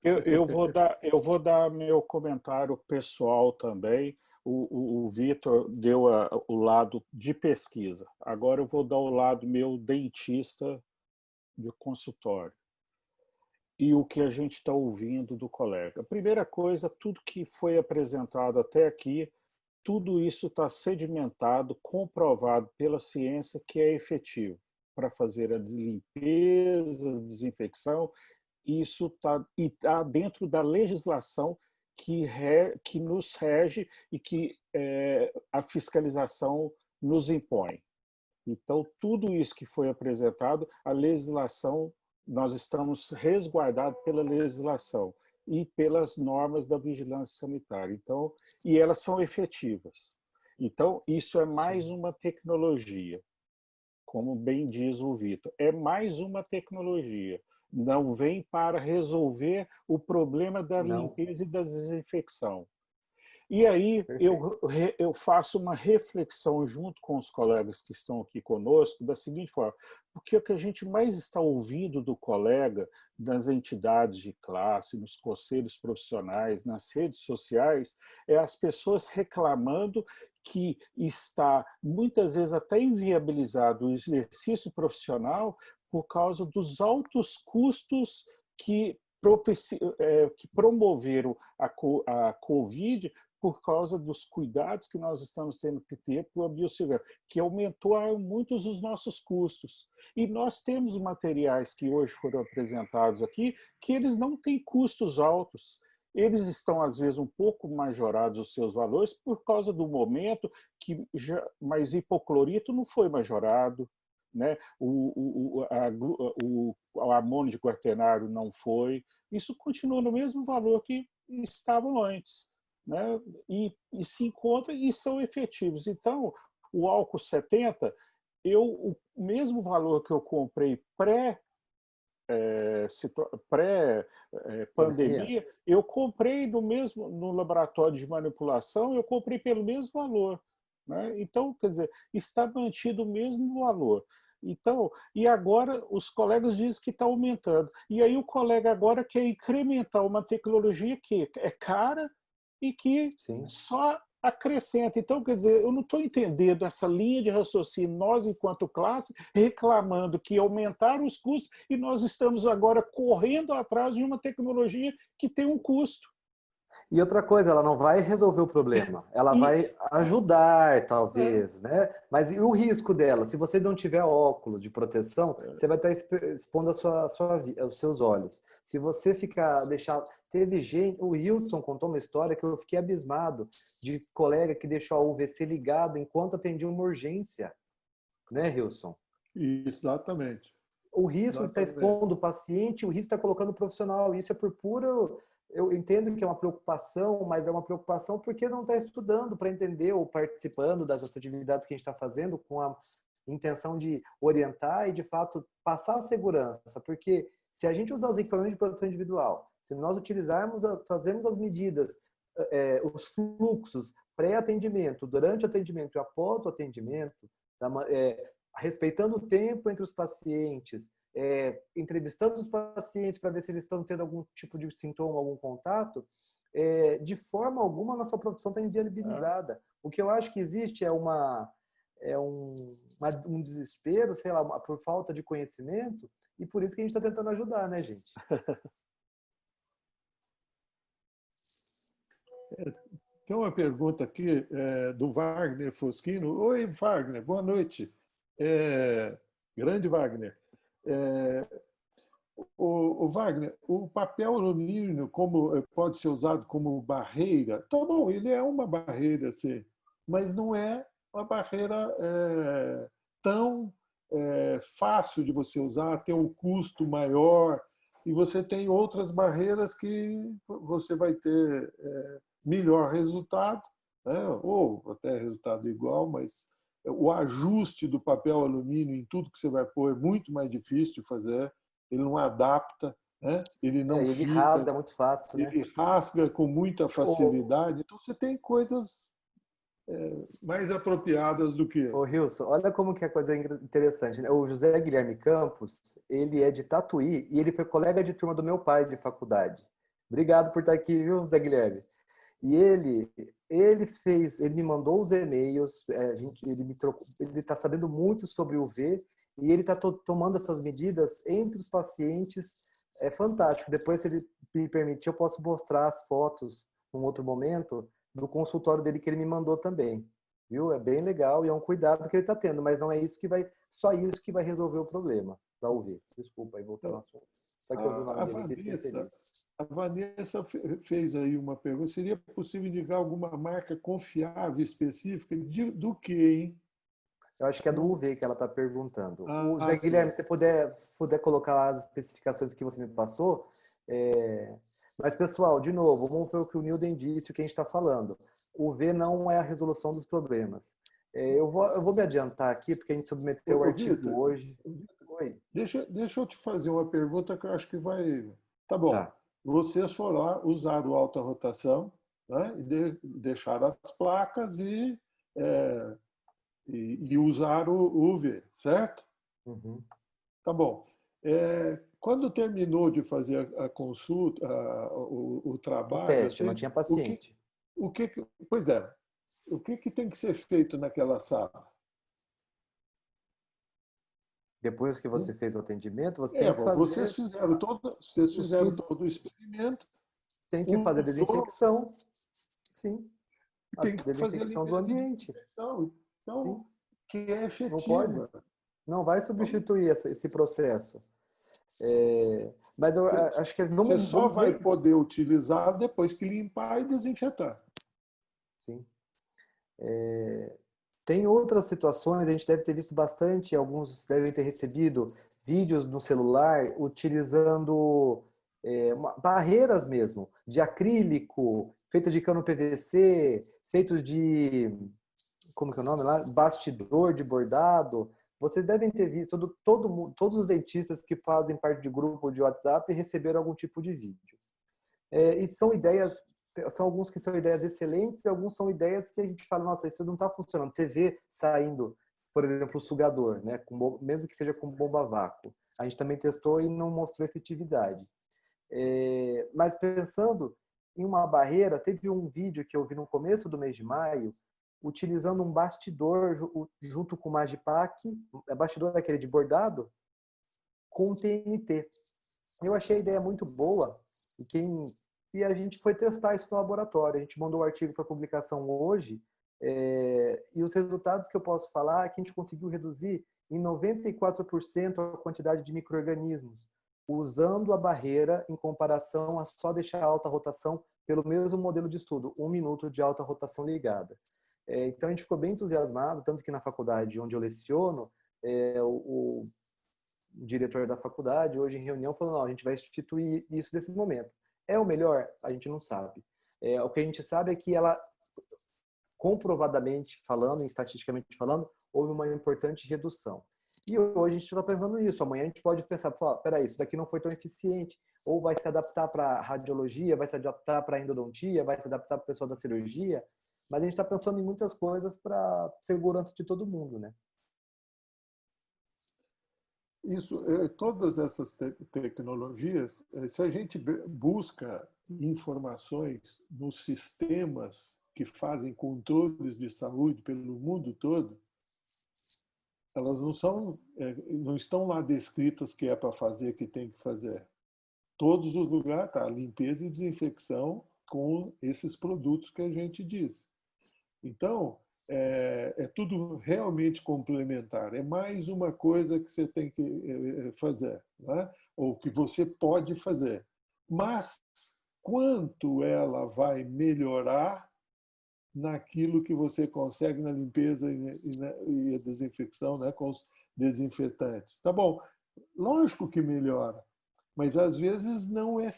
Eu vou dar meu comentário pessoal também. O Vitor deu o lado de pesquisa. Agora eu vou dar o lado meu dentista de consultório. E o que a gente está ouvindo do colega. A primeira coisa, tudo que foi apresentado até aqui, tudo isso está sedimentado, comprovado pela ciência que é efetivo para fazer a limpeza, a desinfecção. Isso está dentro da legislação que nos rege e que a fiscalização nos impõe. Então, tudo isso que foi apresentado, a legislação, nós estamos resguardados pela legislação e pelas normas da vigilância sanitária. Então, e elas são efetivas. Então, isso é mais uma tecnologia, como bem diz o Vitor. É mais uma tecnologia. Não vem para resolver o problema da limpeza e da desinfecção. E aí eu faço uma reflexão junto com os colegas que estão aqui conosco da seguinte forma, porque o que a gente mais está ouvindo do colega, das entidades de classe, nos conselhos profissionais, nas redes sociais, é as pessoas reclamando que está muitas vezes até inviabilizado o exercício profissional por causa dos altos custos que promoveram a Covid por causa dos cuidados que nós estamos tendo que ter para a biossegurança, que aumentou muitos os nossos custos. E nós temos materiais que hoje foram apresentados aqui, que eles não têm custos altos. Eles estão, às vezes, um pouco majorados os seus valores por causa do momento, mas hipoclorito não foi majorado, né? O amônio de quaternário não foi. Isso continua no mesmo valor que estavam antes. Né? E se encontram e são efetivos. Então, o álcool 70, o mesmo valor que eu comprei pré-pandemia, eu comprei no laboratório de manipulação, eu comprei pelo mesmo valor. Né? Então, quer dizer, está mantido o mesmo valor. Então, e agora os colegas dizem que está aumentando. E aí o colega agora quer incrementar uma tecnologia que é cara, e que só acrescenta. Então, quer dizer, eu não estou entendendo essa linha de raciocínio, nós, enquanto classe, reclamando que aumentaram os custos e nós estamos agora correndo atrás de uma tecnologia que tem um custo. E outra coisa, ela não vai resolver o problema, ela vai ajudar, talvez, né? Mas e o risco dela? Se você não tiver óculos de proteção, você vai estar expondo os seus olhos. Se você Teve gente... O Wilson contou uma história que eu fiquei abismado, de colega que deixou a UVC ligada enquanto atendia uma urgência. Né, Wilson? Exatamente. O risco está expondo o paciente, o risco está colocando o profissional. Isso é por puro... Eu entendo que é uma preocupação, mas é uma preocupação porque não está estudando para entender ou participando das atividades que a gente está fazendo com a intenção de orientar e, de fato, passar a segurança. Porque se a gente usar os equipamentos de proteção individual, se nós fazermos as medidas, os fluxos pré-atendimento, durante o atendimento e após o atendimento, respeitando o tempo entre os pacientes, entrevistando os pacientes para ver se eles estão tendo algum tipo de sintoma, algum contato, de forma alguma a nossa profissão está inviabilizada. O que eu acho que existe é um desespero, sei lá, por falta de conhecimento, e por isso que a gente está tentando ajudar, né, gente? Tem uma pergunta aqui do Wagner Foschino. Oi, Wagner, boa noite. Grande Wagner. O Wagner, o papel alumínio pode ser usado como barreira? Tá bom, ele é uma barreira, sim, mas não é uma barreira tão fácil de você usar, tem um custo maior, e você tem outras barreiras que você vai ter melhor resultado, né? Ou até resultado igual, mas o ajuste do papel alumínio em tudo que você vai pôr é muito mais difícil de fazer, ele não adapta, né? Ele não ele fica, rasga muito fácil, né? ele rasga com muita facilidade, então você tem coisas mais apropriadas do que... Ô, Wilson, olha como que é coisa interessante, né? O José Guilherme Campos, ele é de Tatuí e ele foi colega de turma do meu pai de faculdade. Obrigado por estar aqui, viu, José Guilherme? E ele me mandou os e-mails, ele está sabendo muito sobre o UV e ele está tomando essas medidas entre os pacientes. É fantástico. Depois, se ele me permitir, eu posso mostrar as fotos num outro momento, do consultório dele que ele me mandou também. Viu? É bem legal e é um cuidado que ele está tendo, mas não é isso que vai, só isso que vai resolver o problema da UV. Desculpa, aí voltando ao assunto. Só que eu vi o nome dele aqui e fiquei feliz. A Vanessa fez aí uma pergunta. Seria possível indicar alguma marca confiável, específica? Do que, hein? Eu acho que é do UV que ela está perguntando. O Zé sim. Guilherme, se você puder colocar as especificações que você me passou. Mas, pessoal, de novo, vamos ver o que o Nilden disse, o que a gente está falando. O UV não é a resolução dos problemas. Eu vou me adiantar aqui, porque a gente submeteu o artigo Victor, hoje. Oi. Deixa eu te fazer uma pergunta que eu acho que vai... Tá bom. Tá. Vocês foram lá, usaram alta rotação, né? E deixaram as placas e usaram o UV, certo? Uhum. Tá bom. Quando terminou de fazer a consulta, o trabalho... O teste, não assim, tinha paciente. Pois é. O que tem que ser feito naquela sala? Depois que você fez o atendimento, você tem que fazer... Vocês fizeram todo o experimento. Tem que fazer desinfecção. Sim. A Tem que fazer a desinfecção do limpeza ambiente. Então, Sim. que é efetiva. Não pode. Não vai substituir esse processo. Mas eu acho que você só vai poder utilizar depois que limpar e desinfetar. Sim. Tem outras situações, a gente deve ter visto bastante, alguns devem ter recebido vídeos no celular utilizando barreiras mesmo, de acrílico, feitos de cano PVC, feitos de, como que é o nome lá? Bastidor de bordado. Vocês devem ter visto, todos os dentistas que fazem parte de grupo de WhatsApp receberam algum tipo de vídeo. E são ideias, são alguns que são ideias excelentes e alguns são ideias que a gente fala, nossa, isso não está funcionando. Você vê saindo, por exemplo, o sugador, né? Mesmo que seja com bomba a vácuo. A gente também testou e não mostrou efetividade. Mas pensando em uma barreira, teve um vídeo que eu vi no começo do mês de maio, utilizando um bastidor junto com o Magipack, bastidor daquele de bordado, com TNT. Eu achei a ideia muito boa e a gente foi testar isso no laboratório. A gente mandou o artigo para publicação hoje e os resultados que eu posso falar é que a gente conseguiu reduzir em 94% a quantidade de micro-organismos, usando a barreira em comparação a só deixar a alta rotação pelo mesmo modelo de estudo, 1 minuto de alta rotação ligada. Então a gente ficou bem entusiasmado, tanto que na faculdade onde eu leciono, o diretor da faculdade, hoje em reunião, falou, não, a gente vai substituir isso nesse momento. É o melhor? A gente não sabe. O que a gente sabe é que ela, comprovadamente falando, estatisticamente falando, houve uma importante redução. E hoje a gente está pensando nisso. Amanhã a gente pode pensar, peraí, isso daqui não foi tão eficiente. Ou vai se adaptar para radiologia, vai se adaptar para endodontia, vai se adaptar para o pessoal da cirurgia. Mas a gente está pensando em muitas coisas para segurança de todo mundo, né? Isso, todas essas tecnologias, se a gente busca informações nos sistemas que fazem controles de saúde pelo mundo todo, elas não estão lá descritas que é para fazer, que tem que fazer. Todos os lugares tá limpeza e desinfecção com esses produtos que a gente diz. Então, é tudo realmente complementar. É mais uma coisa que você tem que fazer, né? Ou que você pode fazer. Mas quanto ela vai melhorar naquilo que você consegue na limpeza e a desinfecção, né? Com os desinfetantes. Tá bom, lógico que melhora, mas às vezes não é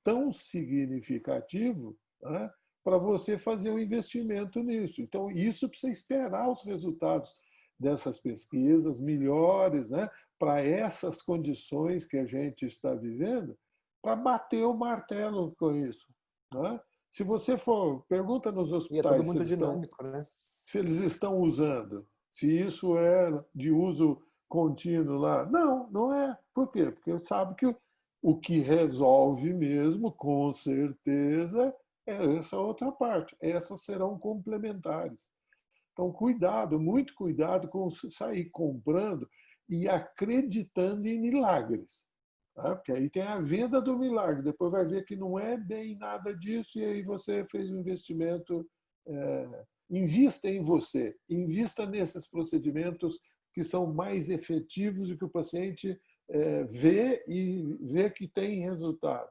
tão significativo, né, para você fazer um investimento nisso. Então, isso precisa esperar os resultados dessas pesquisas melhores, né, para essas condições que a gente está vivendo, para bater o martelo com isso. Né? Se você pergunta nos hospitais, e é tudo muito dinâmico, né? Se eles estão usando, se isso é de uso contínuo lá. Não, não é. Por quê? Porque sabe que o que resolve mesmo, com certeza, é essa outra parte. Essas serão complementares. Então, cuidado, muito cuidado com sair comprando e acreditando em milagres. Tá? Porque aí tem a venda do milagre, depois vai ver que não é bem nada disso e aí você fez um investimento. Invista em você, invista nesses procedimentos que são mais efetivos e que o paciente vê e vê que tem resultado.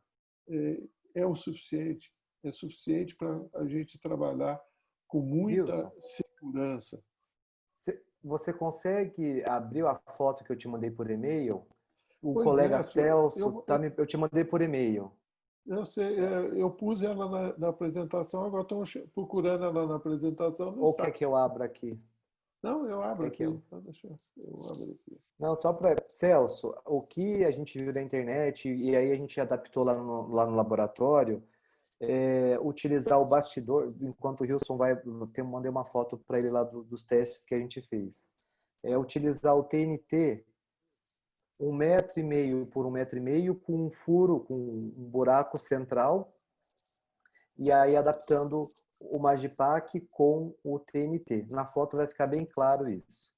É o suficiente, é suficiente para a gente trabalhar com muita Wilson, segurança. você consegue abrir a foto que eu te mandei por e-mail? O Pois colega é, Celso, eu te mandei por e-mail. eu sei, eu pus ela na apresentação, agora estou procurando ela na apresentação, não Ou quer está. que eu abra aqui? Não, eu abro Quer que aqui. eu... Deixa eu abro aqui. Não, só para... Celso, o que a gente viu na internet, e aí a gente adaptou lá no laboratório, utilizar o bastidor, enquanto o Wilson vai... Mandei uma foto para ele lá dos testes que a gente fez. Utilizar o TNT 1,5 m por 1,5 m com um furo, com um buraco central, e aí adaptando o Magipack com o TNT. Na foto vai ficar bem claro isso.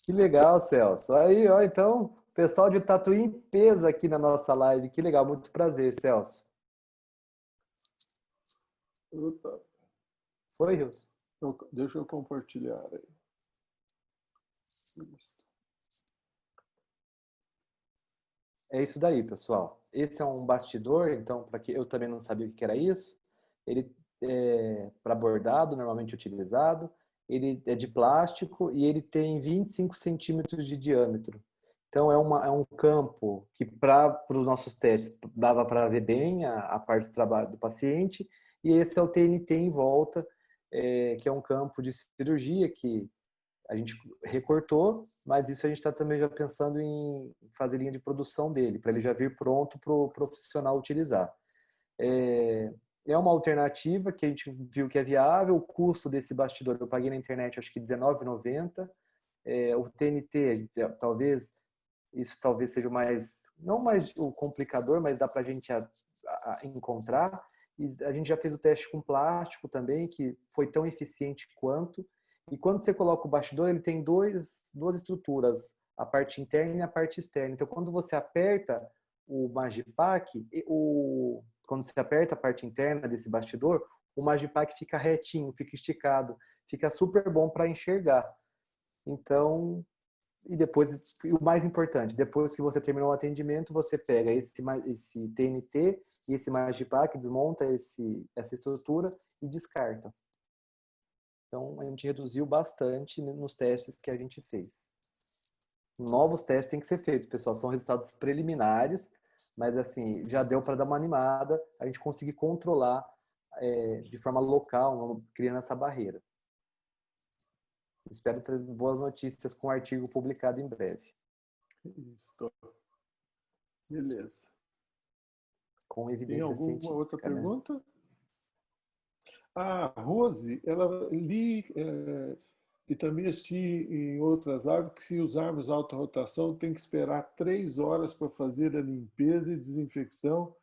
Que legal, Celso. Aí, ó, então, pessoal de Tatuí em peso aqui na nossa live. Que legal, muito prazer, Celso. Opa. Foi, Wilson? Deixa eu compartilhar aí. É isso daí, pessoal. Esse é um bastidor, então, para que eu também não sabia o que era isso. Ele é para bordado, normalmente utilizado. Ele é de plástico e ele tem 25 centímetros de diâmetro. Então, é um campo que, para os nossos testes, dava para ver bem a parte do trabalho do paciente. E esse é o TNT em volta, que é um campo de cirurgia que a gente recortou, mas isso a gente está também já pensando em fazer linha de produção dele, para ele já vir pronto para o profissional utilizar. É uma alternativa que a gente viu que é viável. O custo desse bastidor eu paguei na internet, acho que R$19,90. O TNT, talvez seja o mais, não mais o complicador, mas dá para a gente encontrar. E a gente já fez o teste com plástico também, que foi tão eficiente quanto. E quando você coloca o bastidor, ele tem duas estruturas, a parte interna e a parte externa. Então, quando você aperta o Magipack, quando você aperta a parte interna desse bastidor, o Magipack fica retinho, fica esticado, fica super bom para enxergar. Então, e depois, o mais importante, depois que você terminou o atendimento, você pega esse TNT e esse Magipack, desmonta essa estrutura e descarta. Então, a gente reduziu bastante nos testes que a gente fez. Novos testes têm que ser feitos, pessoal. São resultados preliminares, mas assim, já deu para dar uma animada, a gente conseguir controlar de forma local, criando essa barreira. Espero ter boas notícias com o artigo publicado em breve. Isso. Beleza. Com evidência Tem alguma científica, outra né? pergunta? A Rose, ela li e também assisti em outras lives que se usarmos alta rotação tem que esperar 3 horas para fazer a limpeza e desinfecção.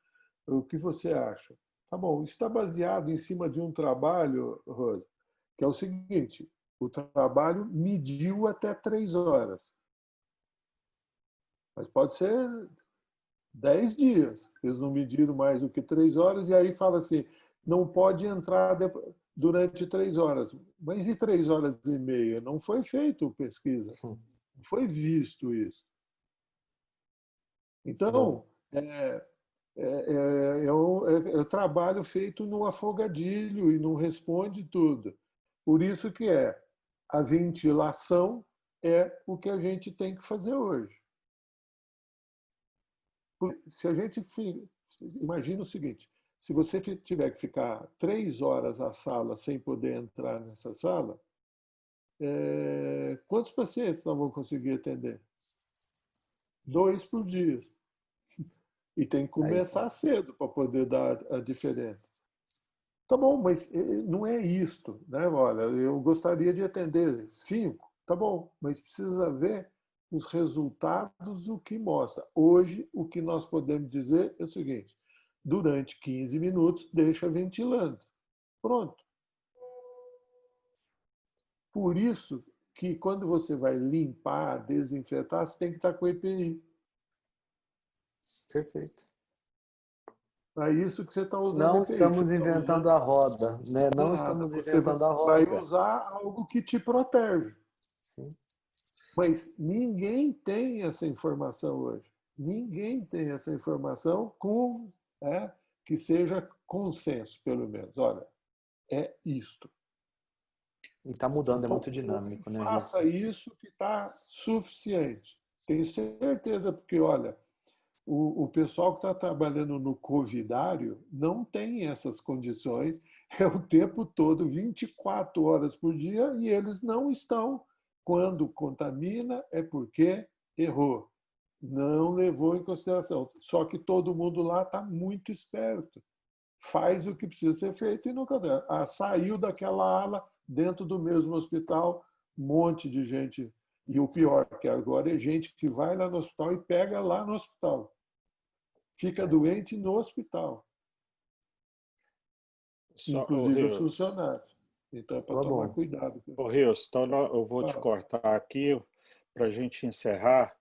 O que você acha? Tá bom, isso está baseado em cima de um trabalho, Rose, que é o seguinte, o trabalho mediu até 3 horas. Mas pode ser 10 dias. Eles não mediram mais do que 3 horas e aí fala assim, não pode entrar durante 3 horas. Mas e 3 horas e meia? Não foi feito pesquisa. Não foi visto isso. Então, é um trabalho feito no afogadilho e não responde tudo. Por isso que a ventilação é o que a gente tem que fazer hoje. Se a gente imagina o seguinte, se você tiver que ficar 3 horas na sala sem poder entrar nessa sala, quantos pacientes nós vamos conseguir atender? 2 por dia. E tem que começar cedo para poder dar a diferença. Tá bom, mas não é isto, né? Olha, eu gostaria de atender 5, tá bom, mas precisa ver os resultados, o que mostra. Hoje, o que nós podemos dizer é o seguinte, durante 15 minutos, deixa ventilando. Pronto. Por isso que quando você vai limpar, desinfetar, você tem que estar com EPI. Perfeito. É isso que você está usando Não EPI. estamos Você está inventando usando a roda, né? Não nada. estamos Você inventando a vai roda. usar algo que te protege. Sim. Mas ninguém tem essa informação hoje. Ninguém tem essa informação que seja consenso, pelo menos. Olha, é isto. E está mudando, é Então, muito dinâmico, né, faça Wilson? isso que está suficiente. Tenho certeza, porque, olha, o pessoal que está trabalhando no covidário não tem essas condições, é o tempo todo, 24 horas por dia, e eles não estão. Quando contamina, é porque errou. Não levou em consideração. Só que todo mundo lá está muito esperto. Faz o que precisa ser feito e nunca deu. Saiu daquela ala, dentro do mesmo hospital, um monte de gente. E o pior, que agora é gente que vai lá no hospital e pega lá no hospital. Fica doente no hospital. Inclusive os Rios, funcionários. Então é para Tá tomar bom. cuidado. Rios, então eu vou te cortar aqui para a gente encerrar.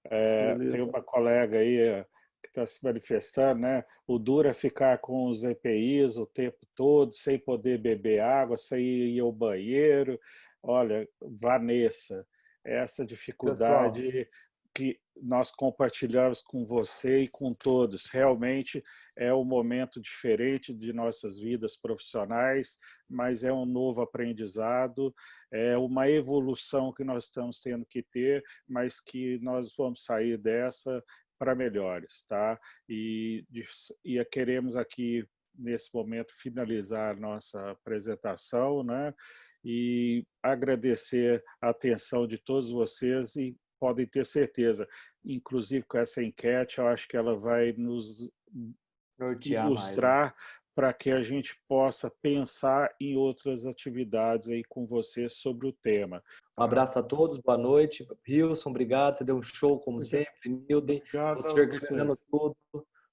Tem Beleza. uma colega aí que está se manifestando, né? O duro é ficar com os EPIs o tempo todo, sem poder beber água, sem ir ao banheiro. Olha, Vanessa, essa Pessoal, dificuldade que nós compartilhamos com você e com todos. Realmente é um momento diferente de nossas vidas profissionais, mas é um novo aprendizado, é uma evolução que nós estamos tendo que ter, mas que nós vamos sair dessa para melhores, tá? E queremos aqui, nesse momento, finalizar nossa apresentação, né? E agradecer a atenção de todos vocês e podem ter certeza, inclusive com essa enquete, eu acho que ela vai nos nortear mais, né? ilustrar para que a gente possa pensar em outras atividades aí com você sobre o tema. Um abraço a todos, boa noite. Wilson, obrigado. Você deu um show, como sempre. Nilden, Obrigado você a organizando tudo.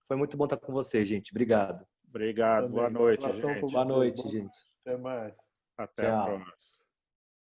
Foi muito bom estar com você, gente. Obrigado. Obrigado, boa Também. noite, Um abração para gente. Boa vocês. noite, gente. Até mais. Até a Tchau. próxima.